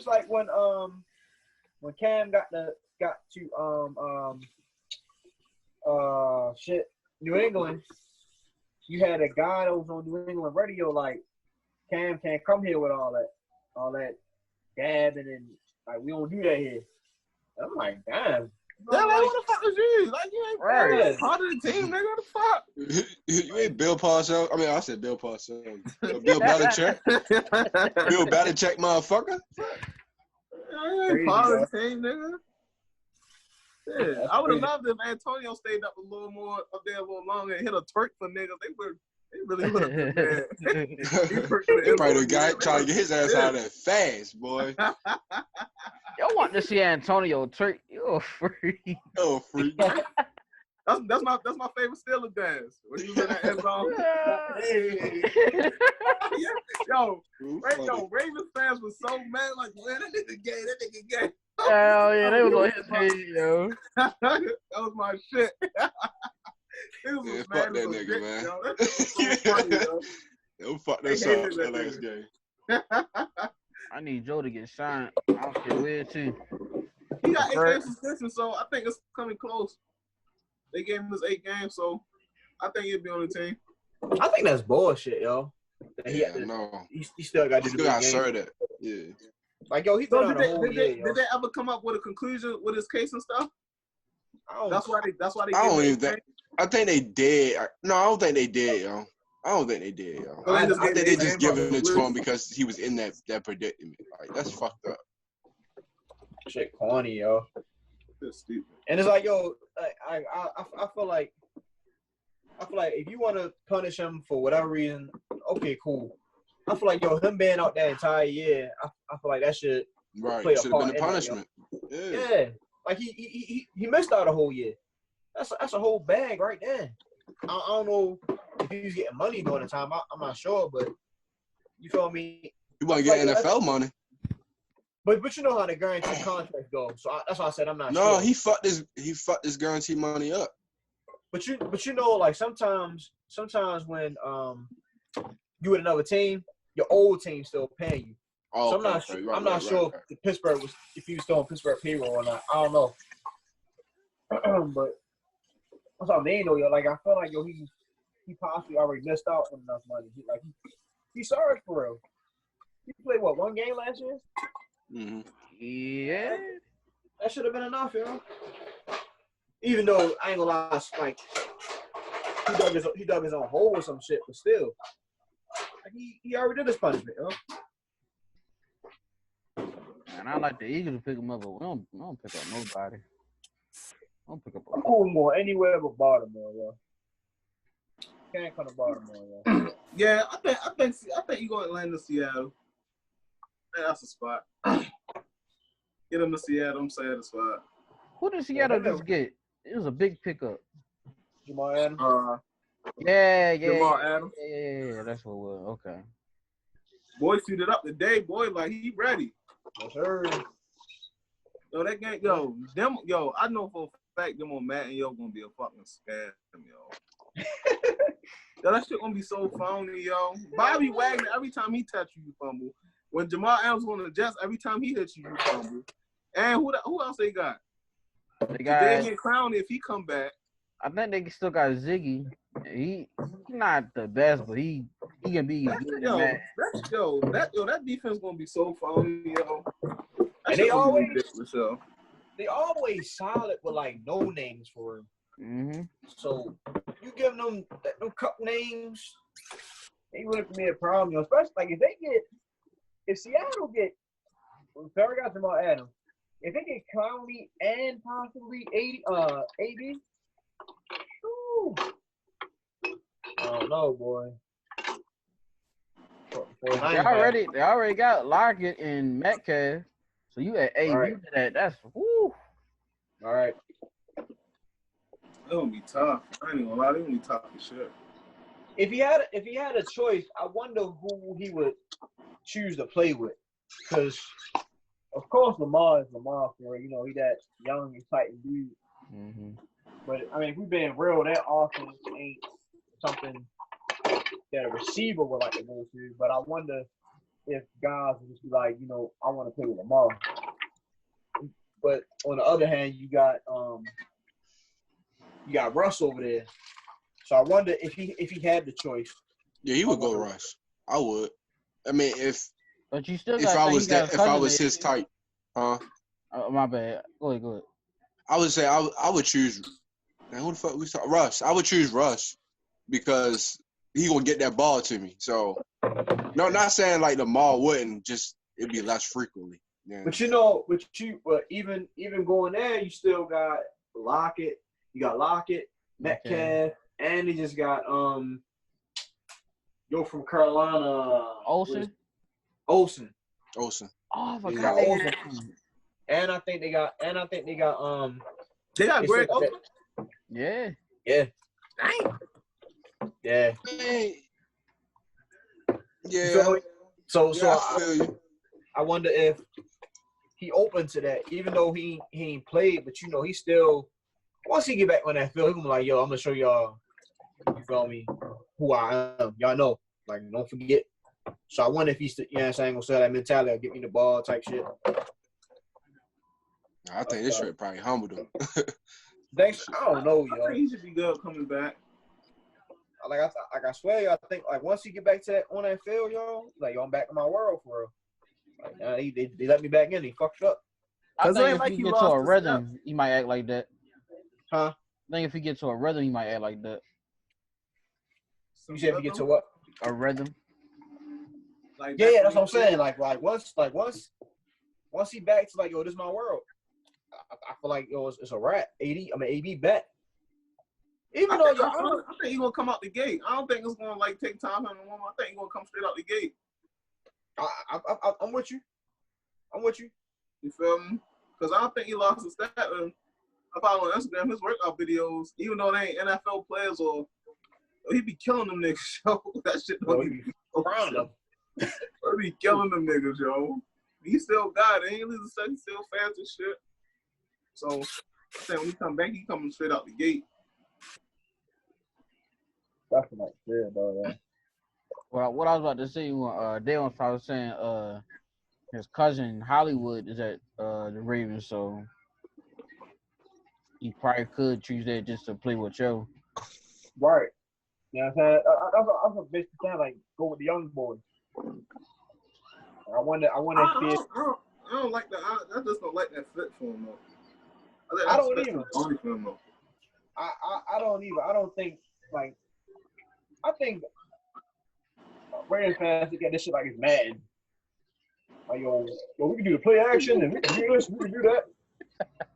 like when Cam got to New England, you had a guy that was on New England radio like, Cam can't come here with all that dabbing and Like we don't do that here. And I'm like, damn. Yeah, like, what the fuck is you? Like, you ain't Right. part of the team, nigga. What the fuck? You ain't Bill Parcells. I mean, I said Bill Parcells. Bill Belichick. Bill Belichick, motherfucker. I ain't part of the team, nigga. Yeah, I would have loved if Antonio stayed up a little more, up there a little longer, and hit a twerk for niggas. They really would have been mad. He probably the guy trying to get his ass out of there fast, boy. Yo want to see Antonio twerk. You're a freak. Oh, freak. That's my favorite Steelers dance. When he was in that end zone. Yo, Ravens fans was so mad, like, man, that nigga gay. Hell yeah, they was on his page, yo. That was my shit. Yeah, fuck that nigga, man. Yo. That's so funny, yo. Yo, fuck that song that last game. I need Joe to get signed. I don't care where too. He got 8 games suspension, so I think it's coming close. They gave him his 8 games, so I think he'll be on the team. I think that's bullshit, yo. Yeah, no. He still got to do got the game. started. Yeah. Like, yo, he's been on the whole year, did they ever come up with a conclusion with his case and stuff? That's why they. I don't even think. I think they did. No, I don't think they did, yo. I don't think they did, yo. So I think they just giving it to him because he was in that predicament. Like, that's fucked up. Shit corny, yo. That's stupid. And it's like, yo, I feel like if you want to punish him for whatever reason, okay, cool. I feel like, yo, him being out that entire year, I feel like that should play a Should have part been a punishment. Yeah. Like he missed out a whole year. That's a whole bag right there. I don't know if he was getting money during the time. I'm not sure, but you feel me? You want to get NFL money? But you know how the guaranteed contracts go. So that's why I said I'm not sure. No, he fucked his guaranteed money up. But you know, like sometimes when you with another team, your old team still paying you. Oh, so I'm not sure if he was still on Pittsburgh payroll or not. I don't know. But that's what I mean though, yo. Like I feel like yo he possibly already missed out on enough money. He's sorry for real. He played what, 1 game last year? Mm-hmm. Yeah. That should have been enough, yo. Even though I ain't gonna lie, like he dug his own hole or some shit, but still, like, he already did his punishment, yo. And I like the Eagles to pick him up, but we don't pick up nobody. Don't pick up. I'm cool more anywhere but Baltimore, yo. Can't come to Baltimore, yo. Yeah, I think you go Atlanta, Seattle. Yeah, that's a spot. Get him to Seattle. I'm saying the spot. Who did Seattle just get? It was a big pickup. Jamal Adams. Yeah. Jamal Adams. Yeah, that's what it was. Okay. Boy suited up today, boy. Like he ready. Yes, sir. Yo, that game, I know for a fact them on Matt and yo gonna be a fucking scam, yo. Yo, that shit gonna be so phony, yo. Bobby Wagner, every time he touch you, you fumble. When Jamal Adams on the Jets, every time he hits you, you fumble. And who else they got? They got Damian Clowney if he come back. I think they still got Ziggy. He's not the best, but he can be good. That defense gonna be so phony, yo. And they always solid with like no names for him. Mm-hmm. So you give them cup names, they wouldn't be a problem, yo. Especially like if Seattle get Burgg got Jamal Adams, if they get Clowney and possibly AD, ooh, I don't know, boy. They already got Lockett and Metcalf. So you at 8. Right. That's woo. All right. That gonna be tough. I ain't gonna lie, they gonna be tough as shit. If he had a choice, I wonder who he would choose to play with. Because of course Lamar is Lamar for he that young and tight dude. Mm-hmm. But I mean, if we're being real, that offense ain't something that a receiver would like to go to. But I wonder if guys would just be like, I want to play with Lamar. But on the other hand, you got Russ over there. So I wonder if he had the choice. Yeah, he would go Russ. I would. I mean, But you still if I was his type. My bad. Go ahead. I would say I would choose. Man, who the fuck we saw? Russ. I would choose Russ because he gonna get that ball to me. So, no, not saying like the Maul wouldn't. Just it'd be less frequently. Yeah. But even going there, you still got Lockett. You got Lockett, Metcalf, and he just got from Carolina. Olsen. Oh, I They forgot got they Olsen. had- And I think they got They got Greg still got Olsen. Yeah. Yeah. Dang. Yeah. Hey. You Yeah. feel me? So I feel you. I wonder if he open to that, even though he ain't played, but he still once he get back on that field, he gonna be like, yo, I'm gonna show y'all, you feel me, who I am. Y'all know. Like, don't forget. So I wonder if he's gonna sell that mentality of get me the ball type shit. I think this shit probably humbled him. Thanks. I don't know, I yo. think he should be good coming back. I swear, I think like once he get back to that on that field, yo, like yo, I'm back in my world for real. Like they let me back in. He fucked up. I Cause it think ain't if like he he get to lost a his rhythm, he might act like that. Huh? I think if he get to a rhythm, he might act like that. You said if you get to what? A rhythm. Like Yeah, that's what I'm saying. Like once he back to like, yo, this is my world. I feel like yo, it's a wrap. AB bet. Even though I think he's gonna come out the gate. I don't think it's gonna like take time and warm. I think he's gonna come straight out the gate. I'm with you. I'm with you. You feel me? Because I don't think he lost his step. And I follow on Instagram his workout videos, even though they ain't NFL players or he be killing them niggas. Yo, that shit don't be around him. He be killing them niggas, yo. He still got it. He ain't losing stuff. He's still fast as shit. So I think when he come back, he coming straight out the gate. That's like yeah, bro. Well, what I was about to say when Dale was saying his cousin Hollywood is at the Ravens, so he probably could choose that just to play with Joe. Right. You know what I'm saying? I was basically saying like go with the young boys. I wonder if I don't like that. I just don't like that fit for him though. I don't either. Only for him though. I don't either. I don't think like I think Ravens fans look at this shit like it's Madden. Like yo, we can do the play action and we can do this, we can do that.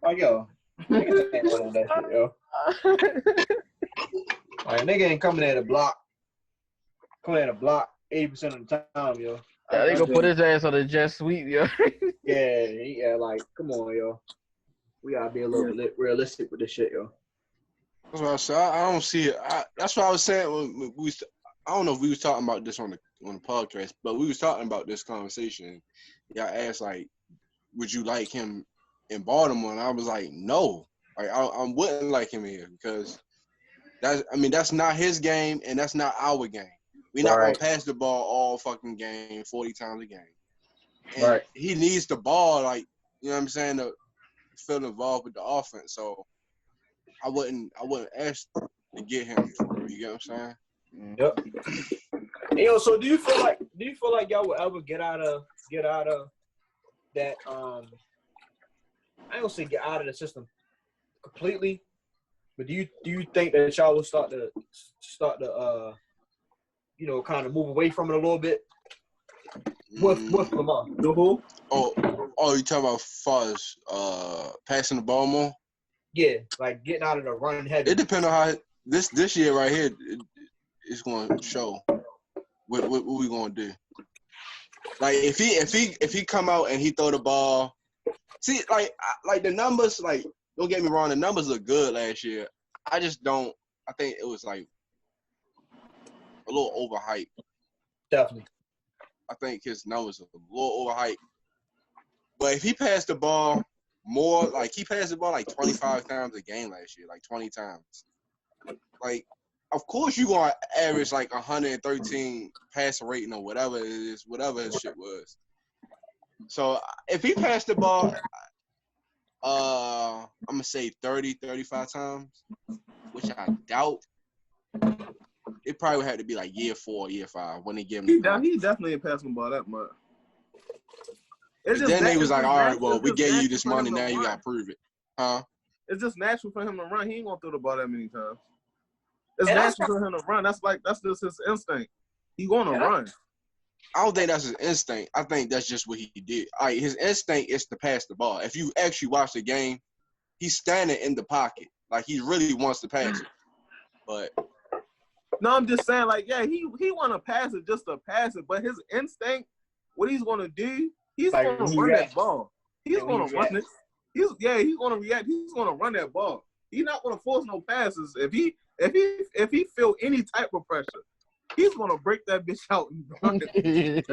Like yo, niggas ain't running that shit, yo. Like nigga ain't coming at a block. Coming at a block 80% of the time, yo. They gonna put his ass on the jet sweep, yo. Yeah, like come on, yo. We gotta be a little bit realistic with this shit, yo. That's what I said. I don't see it. That's what I was saying when we. I don't know if we was talking about this on the podcast, but we was talking about this conversation. Y'all asked like, would you like him in Baltimore? And I was like, no. Like I wouldn't like him here because that's not his game and that's not our game. We're not gonna pass the ball all fucking game 40 times a game. And he needs the ball, like, you know what I'm saying, to feel involved with the offense. So I wouldn't ask to get him for real, you get what I'm saying? Yep. Yo, so do you feel like y'all will ever get out of that I ain't gonna say get out of the system completely, but do you think that y'all will start to kind of move away from it a little bit with Lamar? The who? Oh, you talking about far as passing the ball more? Yeah, like getting out of the run heavy. It depends on how this year right here is going to show what we going to do. Like if he come out and he throw the ball, see like the numbers, like don't get me wrong, the numbers look good last year. I just don't. I think it was like a little overhyped. Definitely. I think his numbers are a little overhyped. But if he passed the ball more, like he passed the ball like 25 times a game last year, like 20 times. Like, of course you're going to average like 113 passer rating or whatever it is, whatever his shit was. So if he passed the ball, I'm going to say 30, 35 times, which I doubt. It probably would have to be like year 4, year 5 when they give him the ball. He definitely ain't passing the ball that much. It's Then they was it's like, just all right, natural- well, it's we just gave you natural this for him money, to now you run. got to prove it. Huh? It's just natural for him to run. He ain't gonna throw the ball that many times. It's And natural for him to run. That's just his instinct. He gonna run. I don't think that's his instinct. I think that's just what he did. All right, his instinct is to pass the ball. If you actually watch the game, he's standing in the pocket. Like, he really wants to pass it. But No, I'm just saying, like, yeah, he want to pass it just to pass it, but his instinct, what he's gonna do, he's Like, gonna he run reacts. that ball. He's Yeah, gonna he run it. He's gonna react. He's gonna run that ball. He's not gonna force no passes. If he feel any type of pressure, he's gonna break that bitch out and run it.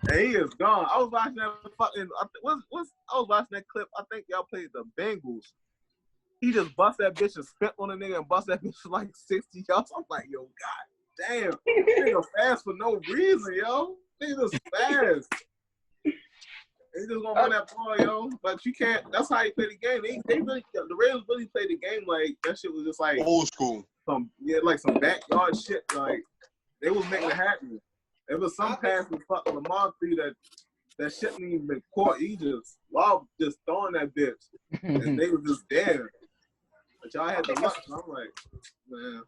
And he is gone. I was watching that fucking. I was watching that clip. I think y'all played the Bengals. He just bust that bitch and spit on a nigga and bust that bitch for like 60 yards. I'm like, yo, god damn, nigga fast for no reason, yo. Nigga just fast. He just gonna run that ball, yo. But you can't. That's how he play the game. They really, the Raiders really played the game like that. Shit was just like old school. some backyard shit. Like they was making it happen. There was some pass with fucking Lamar through that shouldn't even been caught. He just throwing that bitch, and they was just there. But y'all had the luck. So I'm like, man.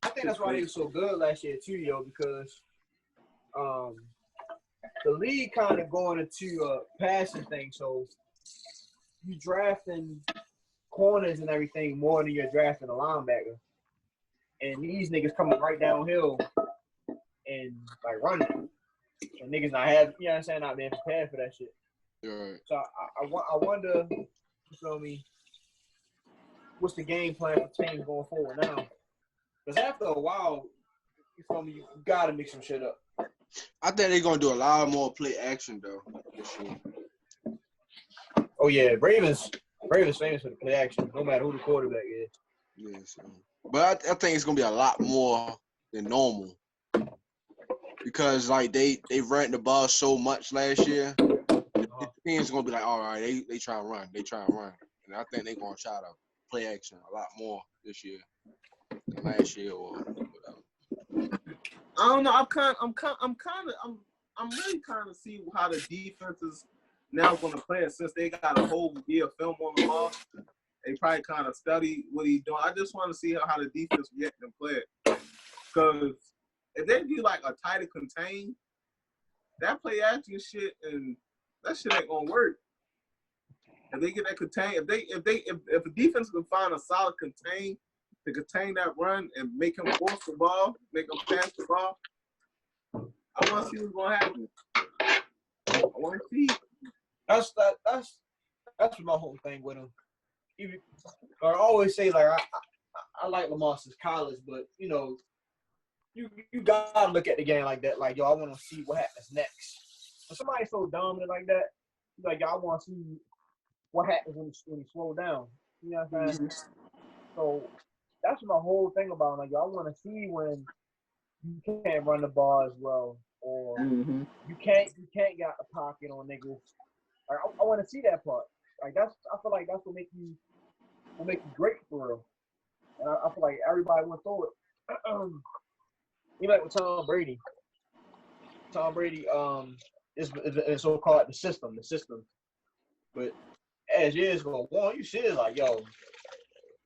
I think that's why they were so good last year too, yo, because the league kind of going into a passing thing. So you drafting corners and everything more than you're drafting a linebacker. And these niggas coming right downhill and like running. And niggas not have, you know what I'm saying, not being prepared for that shit. Right. So I wonder, you feel me, what's the game plan for teams going forward now? Because after a while, you feel me, you gotta mix some shit up. I think they're gonna do a lot more play action though this year. Oh yeah, Ravens famous for the play action, no matter who the quarterback is. Yeah, so. But I think it's gonna be a lot more than normal because like they ran the ball so much last year. The team's gonna be like, all right, they try and run, and I think they're gonna try to play action a lot more this year than last year or whatever. I don't know. I'm really kind of see how the defense is now going to play it since they got a whole year of film on the ball. They probably kind of study what he's doing. I just want to see how the defense react and play it. Because if they do like a tighter contain, that play action shit and that shit ain't gonna work. If they get that contain, if the defense can find a solid contain to contain that run and make him force the ball, make him pass the ball, I want to see what's gonna happen. I want to see. That's my whole thing with him. I always say like I like Lamar since college, but you know, you gotta look at the game like that. Like, yo, I want to see what happens next. When somebody's so dominant like that, like, yo, I want to see what happens when he slow down. You know what I'm saying? So that's my whole thing about him. Like, yo, I want to see when you can't run the ball as well, or you can't get out the pocket on niggas. Like, I want to see that part. Like, I feel like that's what make you great for real. And I feel like everybody went through it. Even like with Tom Brady. Tom Brady is so-called the system. But as years go on, you see it like, yo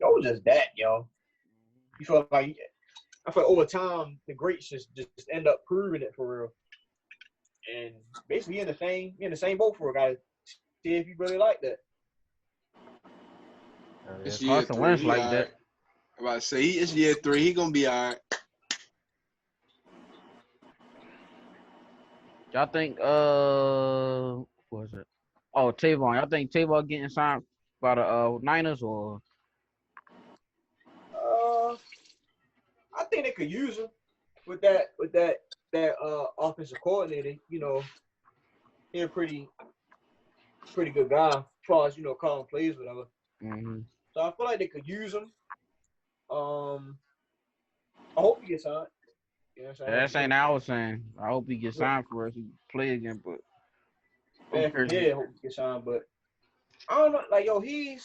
was just that, yo. You feel like I feel over time the greats just end up proving it for real. And basically you're in the same boat for a guy. See if you really like that. It's year 3. Wentz like that. I'm about to say it's year 3. He gonna be all right. Y'all think what was it? Oh, Tavon. Y'all think Tavon getting signed by the Niners or? I think they could use him with that offensive coordinator. You know, he's a pretty good guy as far as, you know, calling plays, whatever. So I feel like they could use him. I hope he gets signed. You know what I'm saying? Yeah, that's ain't I was saying. I hope he gets signed for us to play again, but I hope he gets signed, but I don't know. Like, yo, he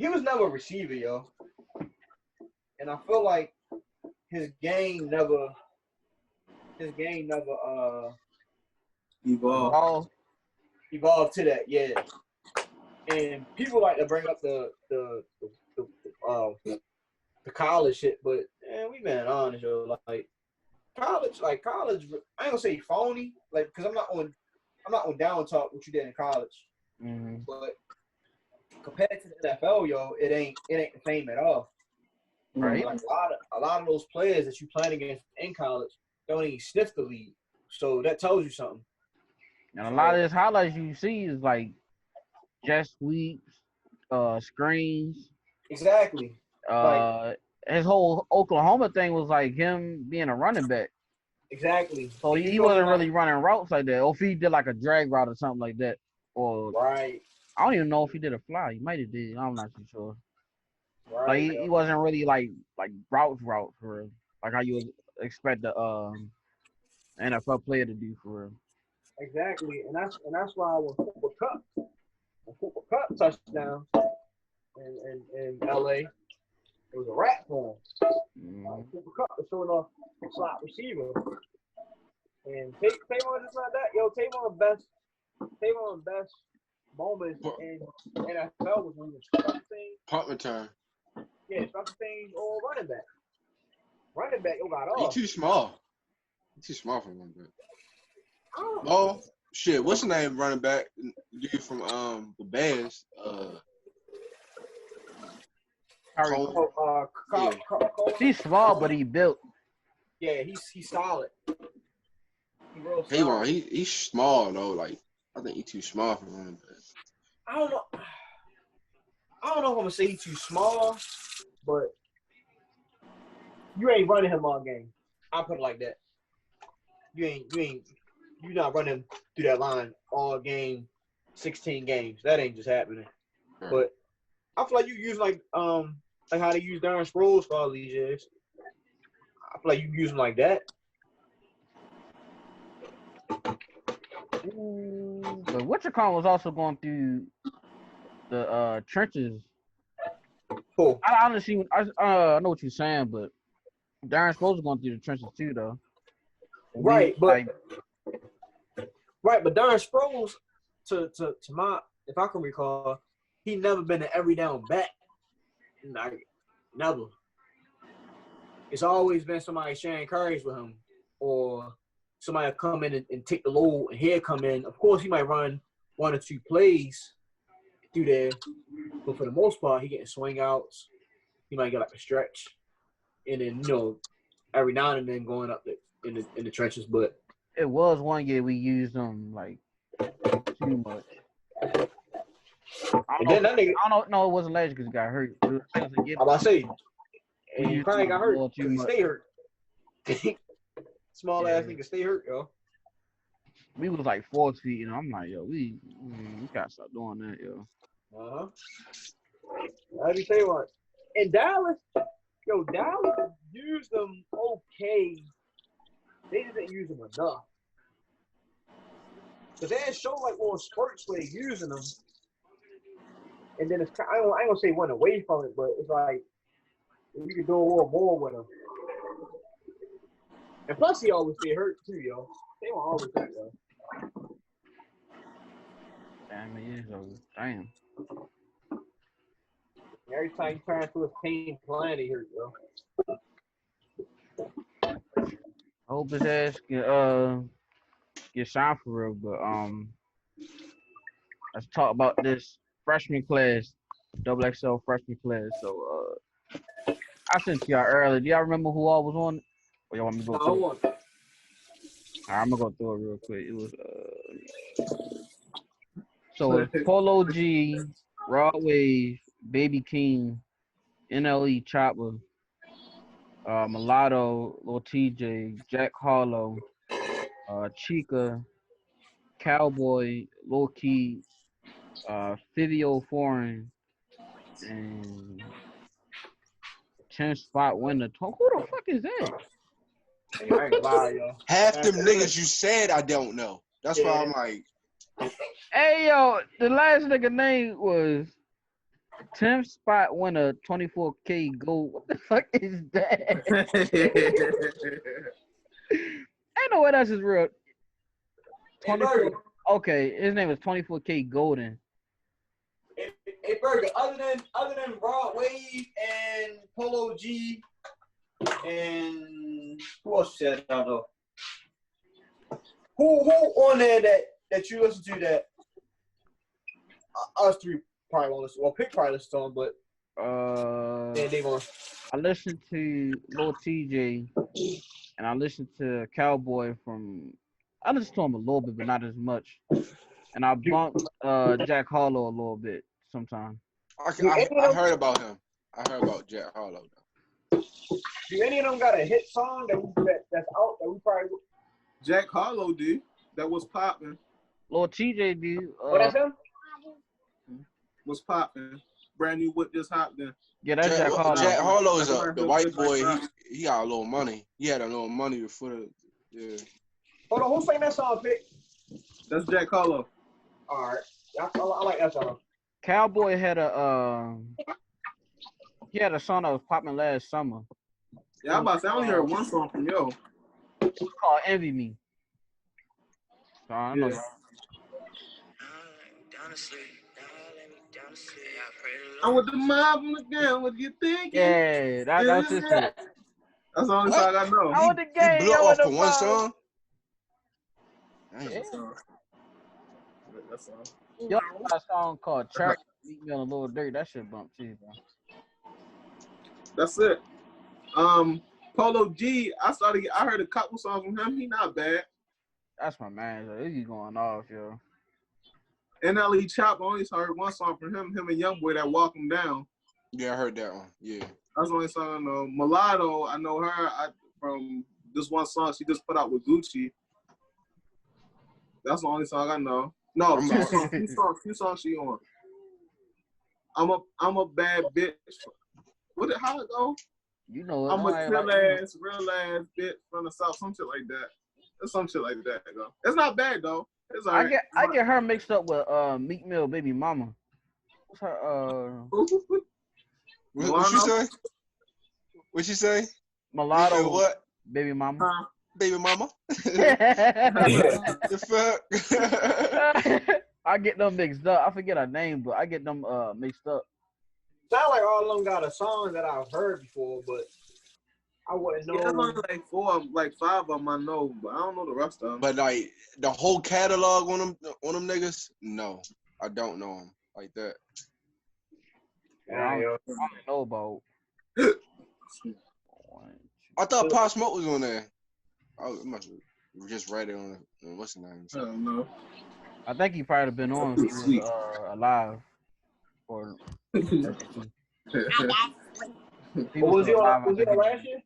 was never a receiver, yo, and I feel like his game never his game never Evolve. evolved to that. Yeah, and people like to bring up the college shit, but man, we been honest, yo. College. I ain't gonna say phony, like because I'm not on down talk what you did in college, but compared to the NFL, yo, it ain't the same at all. Right. Like a lot of those players that you playing against in college don't even sniff the league, so that tells you something. And a lot of his highlights you see is like jet sweeps, screens. Exactly. His whole Oklahoma thing was like him being a running back. Exactly. So he wasn't really running routes like that. Or if he did like a drag route or something like that. Or right. I don't even know if he did a fly. He might have did. I'm not too sure. Right. Like he wasn't really like route for real. Like how you would expect the NFL player to do for real. Exactly. And that's why when Cooper Cup touchdown in LA, it was a wrap for him. Cooper Cup was showing off slot receiver. And Tavon just like that. Yo, Tavon's best moments in NFL was when he was special teams. Punt return. Yeah, special teams or running back. Running back, yo, got off. He too small. He's too small for running back. Oh, shit. What's the name running back? Dude from the Bears. He's small, but he built. Yeah, he's solid. He real solid. He's small though. Like I think he's too small for running back. I don't know if I'm gonna say he's too small, but you ain't running him all game. I'll put it like that. You're not running through that line all game, 16 games. That ain't just happening. Right. But I feel like you use like how they use Darren Sproles for all these years. I feel like you use him like that. But Wichita was also going through the trenches. Cool. I know what you're saying, but Darren Sproles was going through the trenches too, though. Right, but Darren Sproles, to my, if I can recall, he never been an every down back. Like, never. It's always been somebody sharing carries with him, or somebody come in and take the load, and he'll come in. Of course, he might run one or two plays through there, but for the most part, he getting swing outs. He might get like a stretch, and then every now and then going up in the trenches. But it was one year we used him like too much. I don't know. It wasn't last because he got hurt. I'm about to say, and he probably got hurt because he stay hurt. Small ass nigga stay hurt, yo. We was like 4 feet, and I'm like, yo, we gotta stop doing that, yo. Let me tell you what. In Dallas used them okay. They didn't use them enough. But they show like little spurts where they're using them. And then I ain't gonna say went away from it, but it's like you can do a little more with them. And plus, he always stay hurt too, yo. They won't always hurt, yo. Damn, it is over. Damn. Every time you turn to his team playing, he hurt, yo. I hope his ass get signed for real, but let's talk about this freshman class, XXL freshman class. So I sent to y'all earlier. Do y'all remember who all was on it? Or y'all want me to go through it? All right, I'm gonna go through it real quick. It was so it's Polo G, Rod Wave, Baby King, NLE Chopper, Mulatto, Lil TJ, Jack Harlow, Chica, Cowboy, Lil Key, Fivio Foreign, and 10 spot winner. Who the fuck is that? Hey, I ain't lie, yo. Half them niggas you said I don't know. That's why I'm like. Hey, yo, the last nigga name was 10th spot winner, 24K gold. What the fuck is that? ain't know what else is real. Hey, 24. Burgg. Okay, his name is 24K Golden. Hey, Burgg. Other than Rod Wave and Polo G and who else you said I don't know? Who on there that you listen to that us three probably won't listen. Well, Pick probably listen to them, but they going. I listened to Lil TJ, and I listened to Cowboy from. I listened to him a little bit, but not as much. And I bumped Jack Harlow a little bit sometimes. I heard about him. I heard about Jack Harlow. Do any of them got a hit song that's out that we probably? Jack Harlow did. That was popping. Lil TJ did. What that's him? Was popping. Brand new whip just hopped in. Yeah, that's Jack Harlow. Jack Harlow is the white boy. He got a little money. He had a little money before the. Yeah. Hold on, who sang that song, Pick? That's Jack Harlow. All right, I like that song. Cowboy had a song that was popping last summer. Yeah, I'm about to say I only heard one song from yo. It's called Envy Me. So I don't know. Yeah. I'm with the mob on the gun. What you thinking? Yeah, that's his shit. That's the only song I know. I with the game. He blew off for one song. Yeah. That's all. Yo, got a song called Church. Meet Me on a Little Dirt. That shit bump too, bro. That's it. Polo G, I heard a couple songs from him. He not bad. That's my man. So he going off, yo. NLE Chop, I only heard one song from him and Youngboy that Walk Him Down. Yeah, I heard that one. Yeah. That's the only song I know. Mulatto, I know her from this one song she just put out with Gucci. That's the only song I know. No, two songs she on. I'm a bad bitch. How it go? You know it. I'm a real ass bitch from the South. Some shit like that. There's some shit like that, though. It's not bad though. It's all right. I get her mixed up with Meek Mill Baby Mama. What's her What you say? What you say? Mulatto. What? Baby Mama. Baby Mama. The fuck? I get them mixed up. I forget her name, but I get them mixed up. Sound like all of them got a song that I've heard before, but I wouldn't know. Yeah, only like 5 of them I know, but I don't know the rest of them. But like the whole catalog on them niggas, no, I don't know them like that. I don't know about. I thought Pop Smoke was on there. I must have just read it on what's the name? I don't know. I think he probably been on if he was alive. Or was he on last year?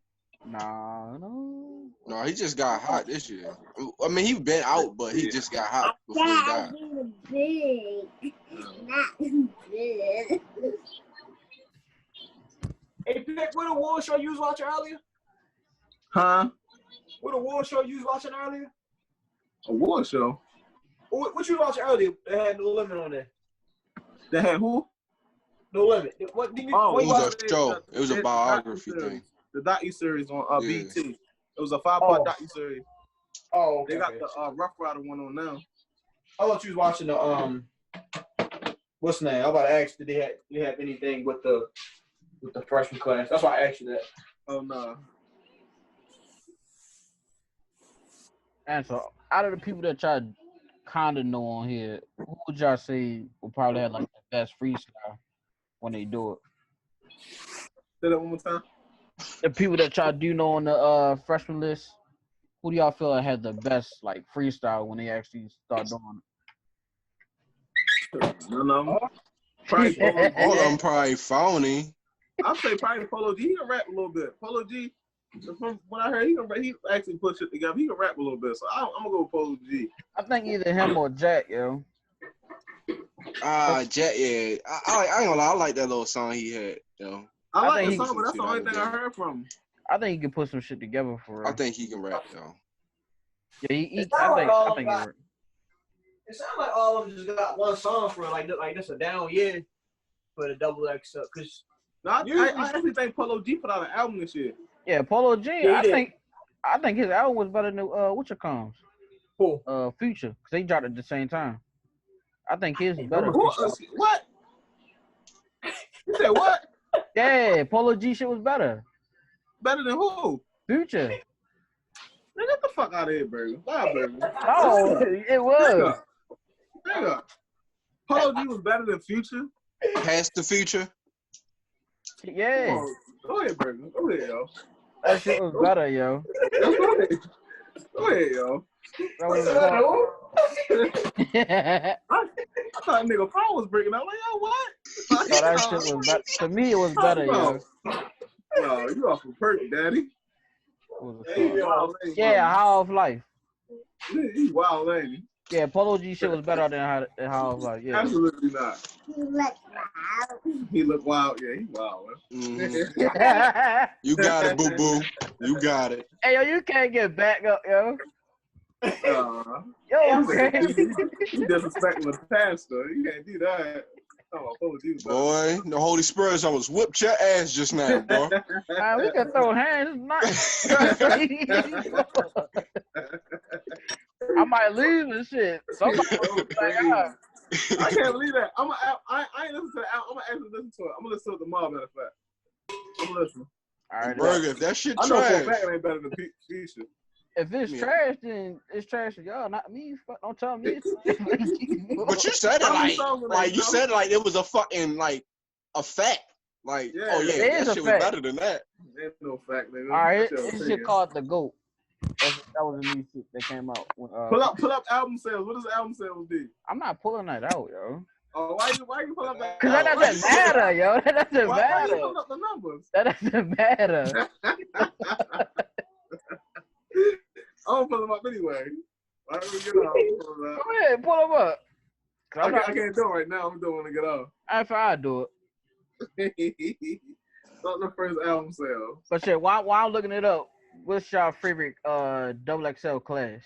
No, he just got hot this year. I mean, he been out, but he just got hot before he died. Hey, Pick, what award show you was watching earlier? Huh? What award show you was watching earlier? Award show? What you was watching earlier that had No Limit on there? That had who? No Limit. What did you? It was a show. It was a biography thing. The docu-series on BT. It was a 5-part docu-series. Oh, okay. They got the Rough Rider one on now. I thought you was watching the what's the name? I'm about to ask, did they have anything with the freshman class? That's why I asked you that. Oh no. And so, out of the people that y'all kind of know on here, who would y'all say will probably have like the best freestyle when they do it? Say that one more time. The people that y'all do know on the freshman list, who do y'all feel like had the best like freestyle when they actually start doing it? None of them. Probably all of them probably phony. I'll say probably Polo G. He can rap a little bit. Polo G. From what I heard, he actually put shit together. He can rap a little bit, so I'm gonna go with Polo G. I think either him or Jack, yo. Jack, yeah. I ain't gonna lie, I like that little song he had, yo. I like the song, but that's the only thing I heard from him. I think he can put some shit together for real. I think he can rap, yo. Yeah, I think it sounds like all of them just got one song for like this a down year for the double X up. Cause I actually think Polo G put out an album this year. Yeah, Polo G. Yeah, I think his album was better than what you comes. Who? Future, because they dropped it at the same time. I think his is remember better. What? You said what? Yeah, Polo G shit was better. Better than who? Future. Man, get the fuck out of here, Burgg. Bye, Burgg. No, it was. Nigga. Polo G was better than Future. Past the Future. Yeah. Go ahead, Burgg. Go ahead, yo. That shit was better, yo. Go ahead. Go ahead, yo. That was better. I thought nigga phone was breaking up. Like, yo, what? Oh, that shit was better. To me, it was better, yo. No, you off of perk, daddy. Yeah, How of Life. He wild, ain't he? Yeah, Polo G shit was better than How of Life. Yeah. Absolutely not. He look wild. Yeah, he wild. Mm-hmm. You got it, boo boo. You got it. Hey, yo, you can't get back up, yo. Yo, You disrespecting the pastor. You can't do that. Boy, the Holy Spirit almost whipped your ass just now, boy. Man, we can throw hands. I might lose and shit. Somebody I can't believe that. I ain't listen to the album. I'm gonna actually listen to it. I'm gonna listen to it tomorrow, matter of fact. I'm gonna listen. All right, Burgg, if that shit I know for a trash. fact it ain't better than Future. If it's trash, then it's trash for y'all, not me. Don't tell me. But you said it like you said it like it was a fucking like a fact. Like, Yeah, oh yeah, that shit was better than that. There's no fact, nigga. All right, this shit called The GOAT. That was a new shit that came out. When, pull up album sales. What does album sales do? I'm not pulling that out, yo. Oh, why you pull up that? Because that doesn't matter, yo. That doesn't matter. Why you pull up the numbers? That doesn't matter. I'm gonna pull them up anyway. Why don't we get off? Go ahead, pull them up. I can't do it right now. I'm doing when I get off. I'll do it. Not the first album sale. But shit, while I'm looking it up, what's your favorite XXL class?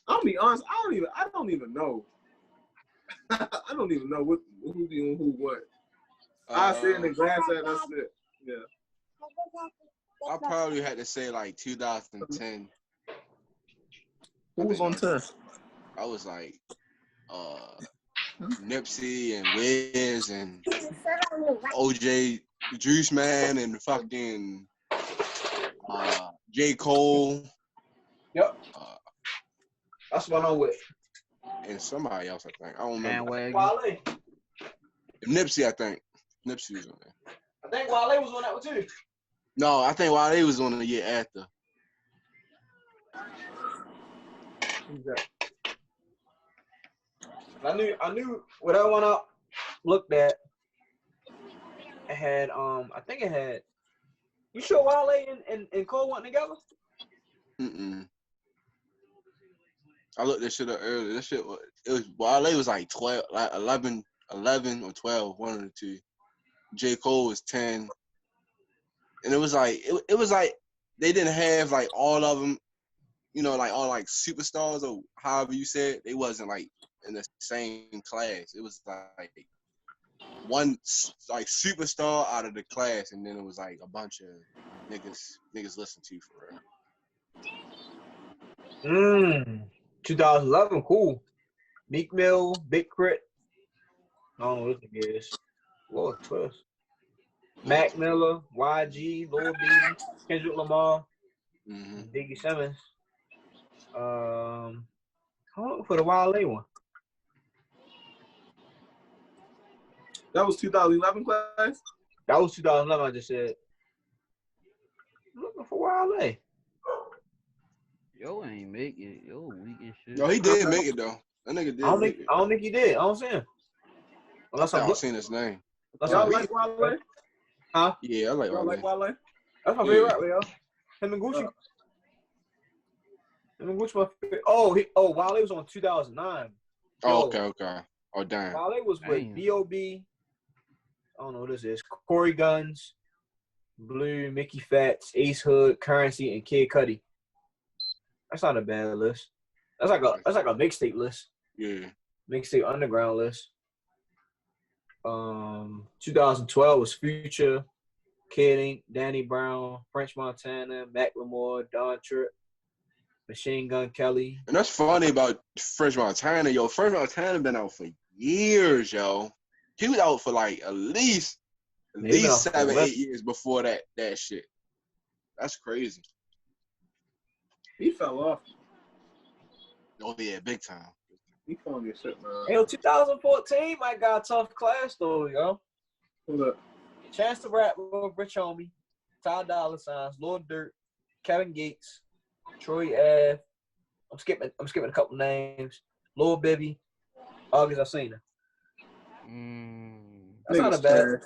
I'll be honest. I don't even know. I don't even know who doing who what. I sit in the glass and that's it. Yeah. I probably had to say like 2010. Who was on 10? I was like Nipsey and Wiz and OJ Juice Man and fucking J. Cole. Yep. That's what I'm with. And somebody else, I think. I don't remember. Wale. Nipsey, I think. Nipsey was on there. I think Wale was on that one too. No, I think Wale was on the year after. I knew what I went up, looked at. It had I think it had. You sure Wale and Cole went together? Mm-mm. I looked that shit up earlier. That shit Wale was like 12, like 11 or 12, one of the two. J. Cole was 10. And it was like it was like they didn't have like all of them, you know, like all like superstars or however you said. They wasn't like in the same class. It was like one like superstar out of the class, and then it was like a bunch of niggas listen to for real. 2011, cool. Meek Mill, Big Crit. I don't know what the nigga is. Lord twist. Mac Miller, YG, Lil B, Kendrick Lamar, Biggie Simmons. Hold on for the Wale one. That was 2011 class? That was 2011, I just said. I'm looking for Wale. Yo ain't make it. Yo weak as shit. No, he did make it though. That nigga did. I don't think he did. I don't see him. Unless I don't seen his name. Y'all like Wale? Huh? Yeah, I like Wale. Like Wale? That's my favorite rapper, yo. Him and Gucci. Him and Gucci, my favorite. Oh, Wale was on 2009. Oh, okay. Oh, damn. Wale was with B.O.B. I don't know what this is. Corey Guns, Blue, Mickey Fats, Ace Hood, Currency, and Kid Cudi. That's not a bad list. That's like a mixtape list. Yeah. Mixtape underground list. 2012 was Future, Kid Ink, Danny Brown, French Montana, Macklemore, Don Tripp, Machine Gun Kelly. And that's funny about French Montana, yo. French Montana been out for years, yo. He was out for like at least 7, 8 years before that shit. That's crazy. He fell off. Oh yeah, big time. He calling your shit, man. Yo, 2014 might got a tough class though, yo. Hold up. Chance the Rapper, Rich Homie, Ty Dolla $igns, Lil Durk, Kevin Gates, Troy Ave. I'm skipping a couple names. Lil Bibby, August Alsina. That's not a bad.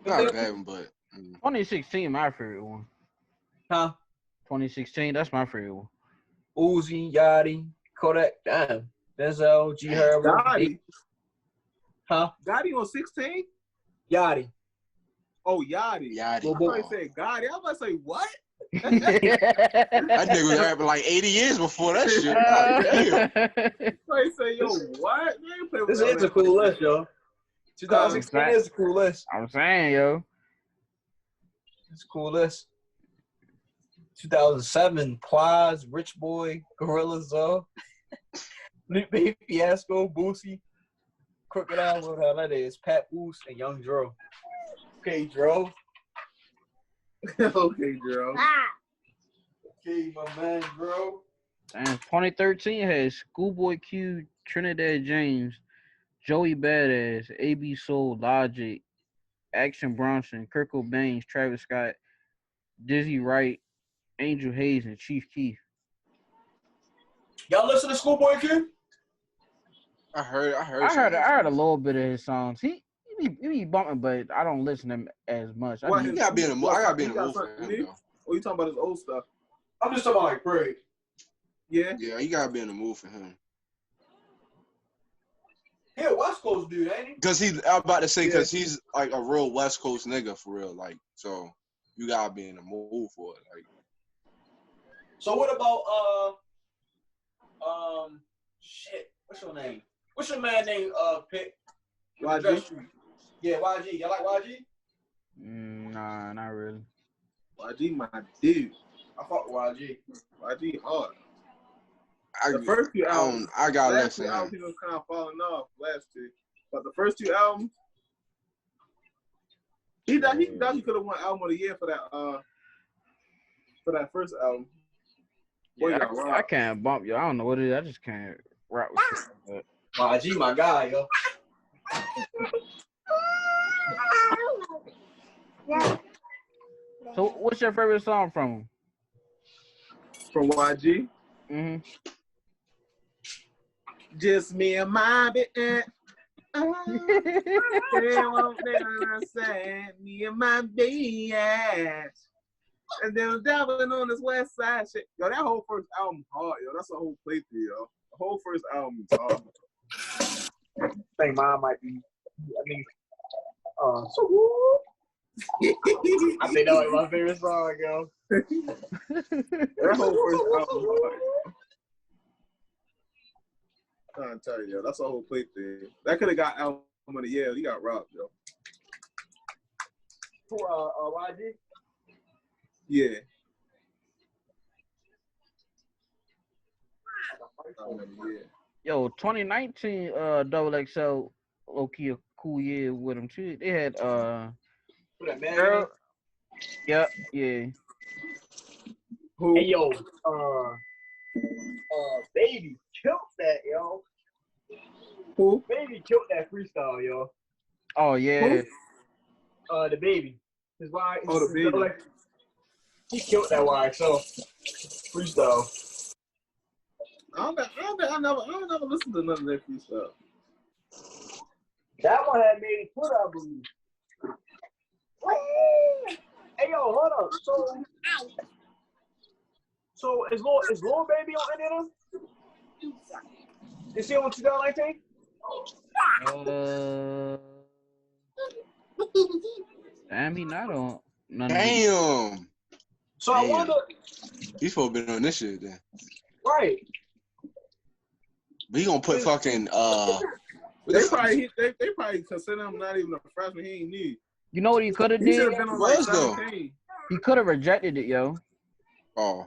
Not a bad one, but 2016, my favorite one. Huh? 2016, that's my favorite one. Uzi, Yachty, Kodak, damn. Denzel, G Herbo. Gotti. Huh? Gotti on 16? Yachty. Oh, Yachty. Yachty. I thought he said Gotti. I was about to say, what? That nigga was rapping like 80 years before that shit. God damn. I say, yo, what? This is a cool list, yo. 2016 is a cool list. I'm saying, yo. It's a cool list. 2007, Plies, Rich Boy, Gorilla Zoe, Luke Baby Fiasco, Boosie, Crocodile, what the hell that is, Pat Boos, and Young Dro. Okay, Dro. Okay, Dro. Okay, my man, Dro. And 2013 had Schoolboy Q, Trinidad James, Joey Badass, AB Soul, Logic, Action Bronson, Kurt Cobain, Travis Scott, Dizzy Wright, Angel Hayes, and Chief Keef. Y'all listen to Schoolboy Q? I heard a little bit of his songs. He be bumping, but I don't listen to him as much. Well, I gotta be in the mood for him, though. Oh, you talking about his old stuff? I'm just talking about like Burgg. Yeah. Yeah, you gotta be in the mood for him. He a West Coast dude, ain't he? Cause I'm about to say, cause he's like a real West Coast nigga for real, like, so you gotta be in the mood for it, like. So what about shit? What's your name? What's your man name? Pick. YG. Yeah, YG. Y'all like YG? Nah, not really. YG, my dude. I fuck with YG. YG hard. The first few albums, I got last listen. two albums, he was kind of falling off last two, but the first two albums, he could have won album of the year for that first album. Yeah, I can't bump you. I don't know what it is. I just can't rap with shit like that. YG, my guy, yo. So, what's your favorite song from him? From YG? Mm-hmm. Just me and my bitch. Me and my baby. And then dabbling on this West Side shit. Yo, that whole first album hard, yo. That's a whole playthrough, yo. The whole first album is hard. I think mine might be. I think. I think that was my favorite song, yo. That whole first album hard. I'm trying to tell you, yo, that's a whole playthrough. That could have got album of the year. He got robbed, yo. Who, YG? Yeah. Yo, 2019 Double XL low key a cool year with them too. They had girl. Yep, yeah. Who? Hey yo, Baby killed that, yo. Who? Baby killed that freestyle, yo. Oh yeah. Who? The Baby. His wife. Oh, the Baby. He killed that YXO freestyle. I never listened to none of that freestyle. That one had made it put up, believe. Hey yo, hold up. So is Lil Baby on any of them? Is he on 2019? Damn, he not on none of Damn. So I wonder. He's supposed to be on this shit then. Right. But he gonna put fucking They probably consider him not even a freshman. He ain't need. You know what he could have He should did? have been on Was like though. 17. He could have rejected it, yo. Oh,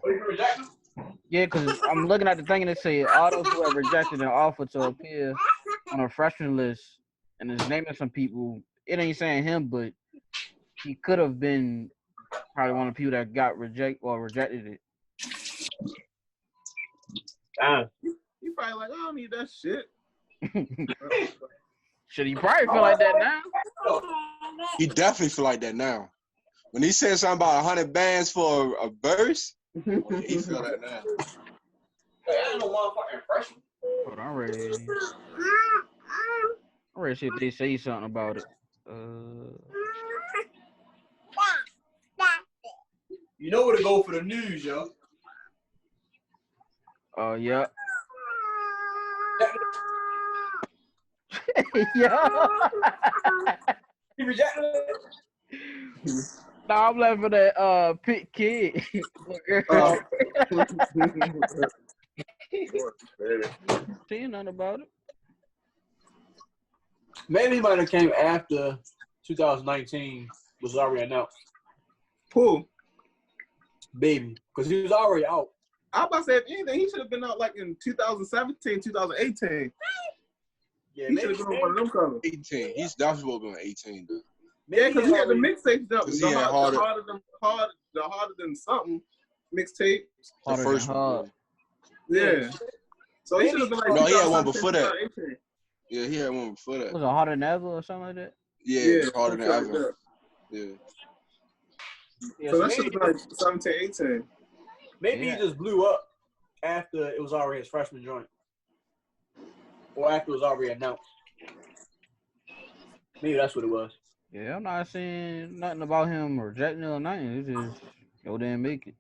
Yeah, because I'm looking at the thing and it say all those who have rejected an offer to appear on a freshman list, and it's naming some people. It ain't saying him, but he could have been probably one of the people that got rejected it. He probably like, I don't need that shit. Should he probably feel like that now? he definitely feel like that now. When he said something about 100 bands for a verse, he feel that now. I ain't no motherfucking freshman. Hold on, I'm ready. I'm ready to see if they say something about it. You know where to go for the news, yo. Oh, yeah. Yeah. He rejected it. No, I'm laughing for that pit kid. Seeing nothing about it. Maybe he might have came after 2019 was already announced. Who? Baby, because he was already out. I was about to say, if anything, he should have been out like in 2017, 2018. Yeah, He should have been on one of them covers. 18. He's definitely supposed to be on 18 though. Yeah, because he had the mixtapes up. Because he had harder than something mixtape. The first hard. one. Yeah. So he should have been like. No, he had one 2017, before that. 2018. Yeah, he had one before that. Was it harder than ever or something like that? Yeah, it's harder than something like ever. that. Yeah. Yeah, So that should have been like 17, 18. Maybe he just blew up after it was already his freshman joint. Or after it was already announced. Maybe that's what it was. Yeah, I'm not saying nothing about him rejecting it or nothing. It's just go there and make it.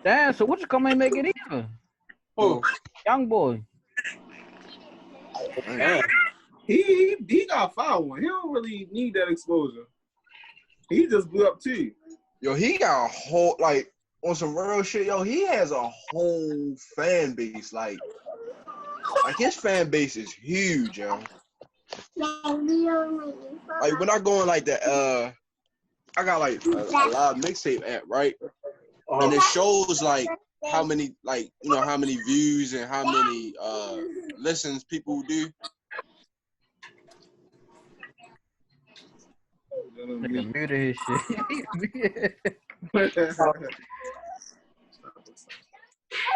Damn, so what you come and make it either? Oh, Young boy. man. He got foul one. He don't really need that exposure. He just blew up too. Yo, he got a whole, like, on some real shit, yo, he has a whole fan base. Like his fan base is huge, yo. Like, when I go on, like, I got, like, a live mixtape app, right? And it shows, like, how many, like, you know, how many views and how many listens people do. Nigga muted his shit.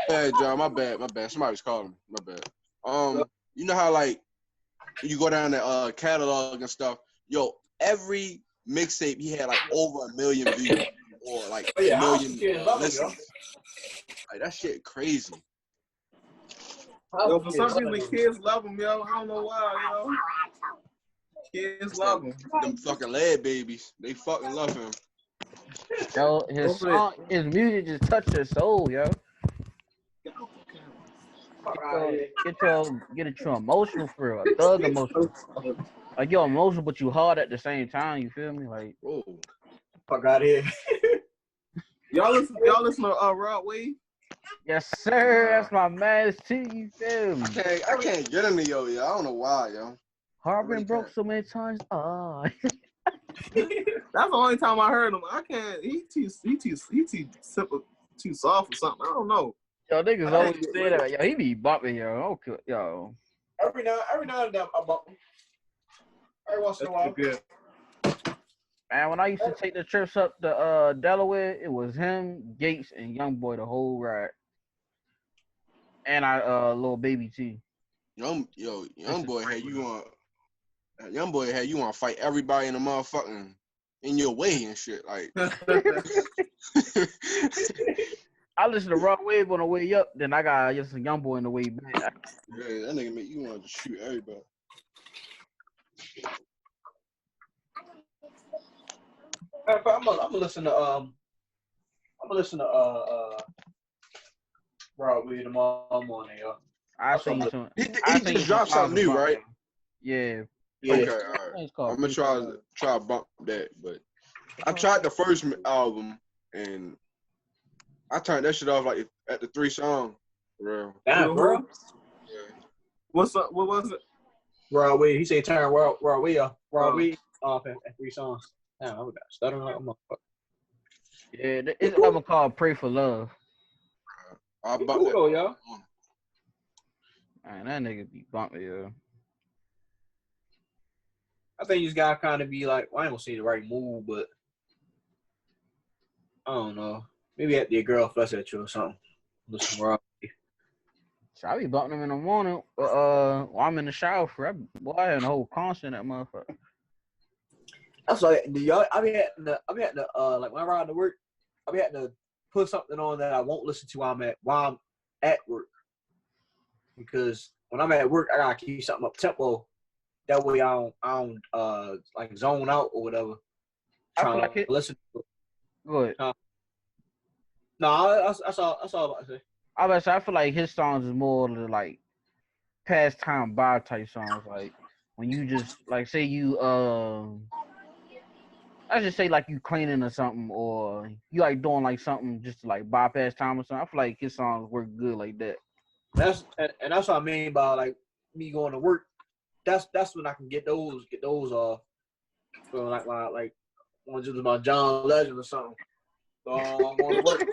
Hey, John, my bad. Somebody's calling me. My bad. You know how, like, you go down the catalog and stuff, yo, every mixtape he had like over 1 million views or like a million listens. Like, that shit crazy. Yo, for some reason, kids love him, yo. I don't know why, yo. Kids love him. Them fucking lead babies, they fucking love him. Yo, his music just touched their soul, yo. Get it emotional for real, thug emotional. Like, you're emotional, but you hard at the same time. You feel me? Like, whoa. Fuck out here. Y'all listen to Rod Wave? yes, sir. That's my man too. You feel me? I can't get into yo. I don't know why, yo. Heart been broke so many times. That's the only time I heard him. I can't. He too simple, too soft or something. I don't know. Yo, niggas always say that. Yo, he be bumping, yo. Okay, yo. Every now and then I bump him. Every once in a while. Good. Man, when I used to take the trips up to Delaware, it was him, Gates, and Young Boy the whole ride. And little baby too. Young boy had you on fight everybody in the motherfucking in your way and shit. Like, I listened to Rock Wave on the way up, then I got just a Young Boy on the way back. Yeah, that nigga make you want to shoot everybody. I'm gonna listen to Rob Weed tomorrow morning, yo. I seen some. He just dropped something new, right? Yeah. Okay, all right. I'm gonna try to bump that, but I tried the first album and I turned that shit off like at the 3 song. Real. Damn, bro. Yeah. What's up? What was it? Rob Weed. He said turn Rob Weed off. Rob Weed. off at 3 songs. Damn, I got stuttering like a motherfucker. Yeah, it's an album called "Pray for Love." I bought Cool that. though, y'all. Man, that nigga be bumping, yo. I think you just gotta kind of be like, well, I ain't gonna say the right move, but I don't know. Maybe at your girl fuss at you or something. Listen, bro. So I be bumping them in the morning. While I'm in the shower for that. Boy, I had a whole concert in that motherfucker. That's like, do y'all? I be having to like when I ride to work, I be having to put something on that I won't listen to while I'm at work, because when I'm at work, I gotta keep something up tempo. That way I don't like zone out or whatever. I feel like it. Listen. Go ahead. No, that's all I'm about to say. I feel like his songs is more like pastime bar type songs. Like when you just like say you I just say like you cleaning or something, or you like doing like something just to like bypass time or something. I feel like his songs work good like that. That's what I mean by like me going to work. That's when I can get those off. So like one just about John Legend or something. So I'm going to work.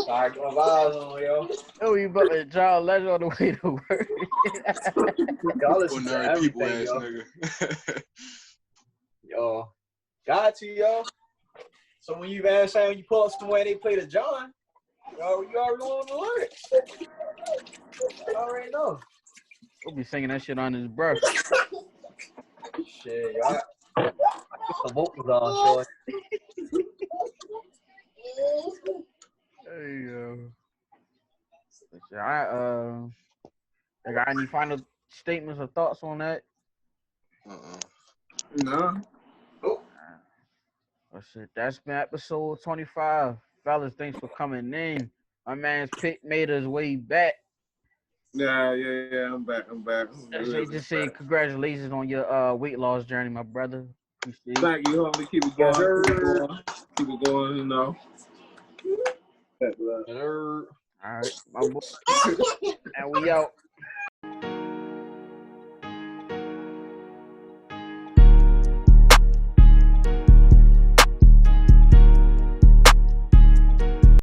Sorry, my vibes on, yo. Oh, you bumping John Legend on the way to work. Y'all listen to everything, people ass yo. nigga. Yo, got to, yo. So when you when you pull up somewhere, they play the John. Yo, you already know the lyrics. You already know. We'll be singing that shit on his breath. Shit, y'all. I put some vocals on, Hey yo. I got any final statements or thoughts on that? No. That's it. That's been episode 25. Fellas, thanks for coming in. My man's Pitt made his way back. Yeah, I'm back. Just say congratulations on your weight loss journey, my brother. Appreciate it. Thank you, homie. Keep it going. Keep it going, you know. All All right, my boy. And we out.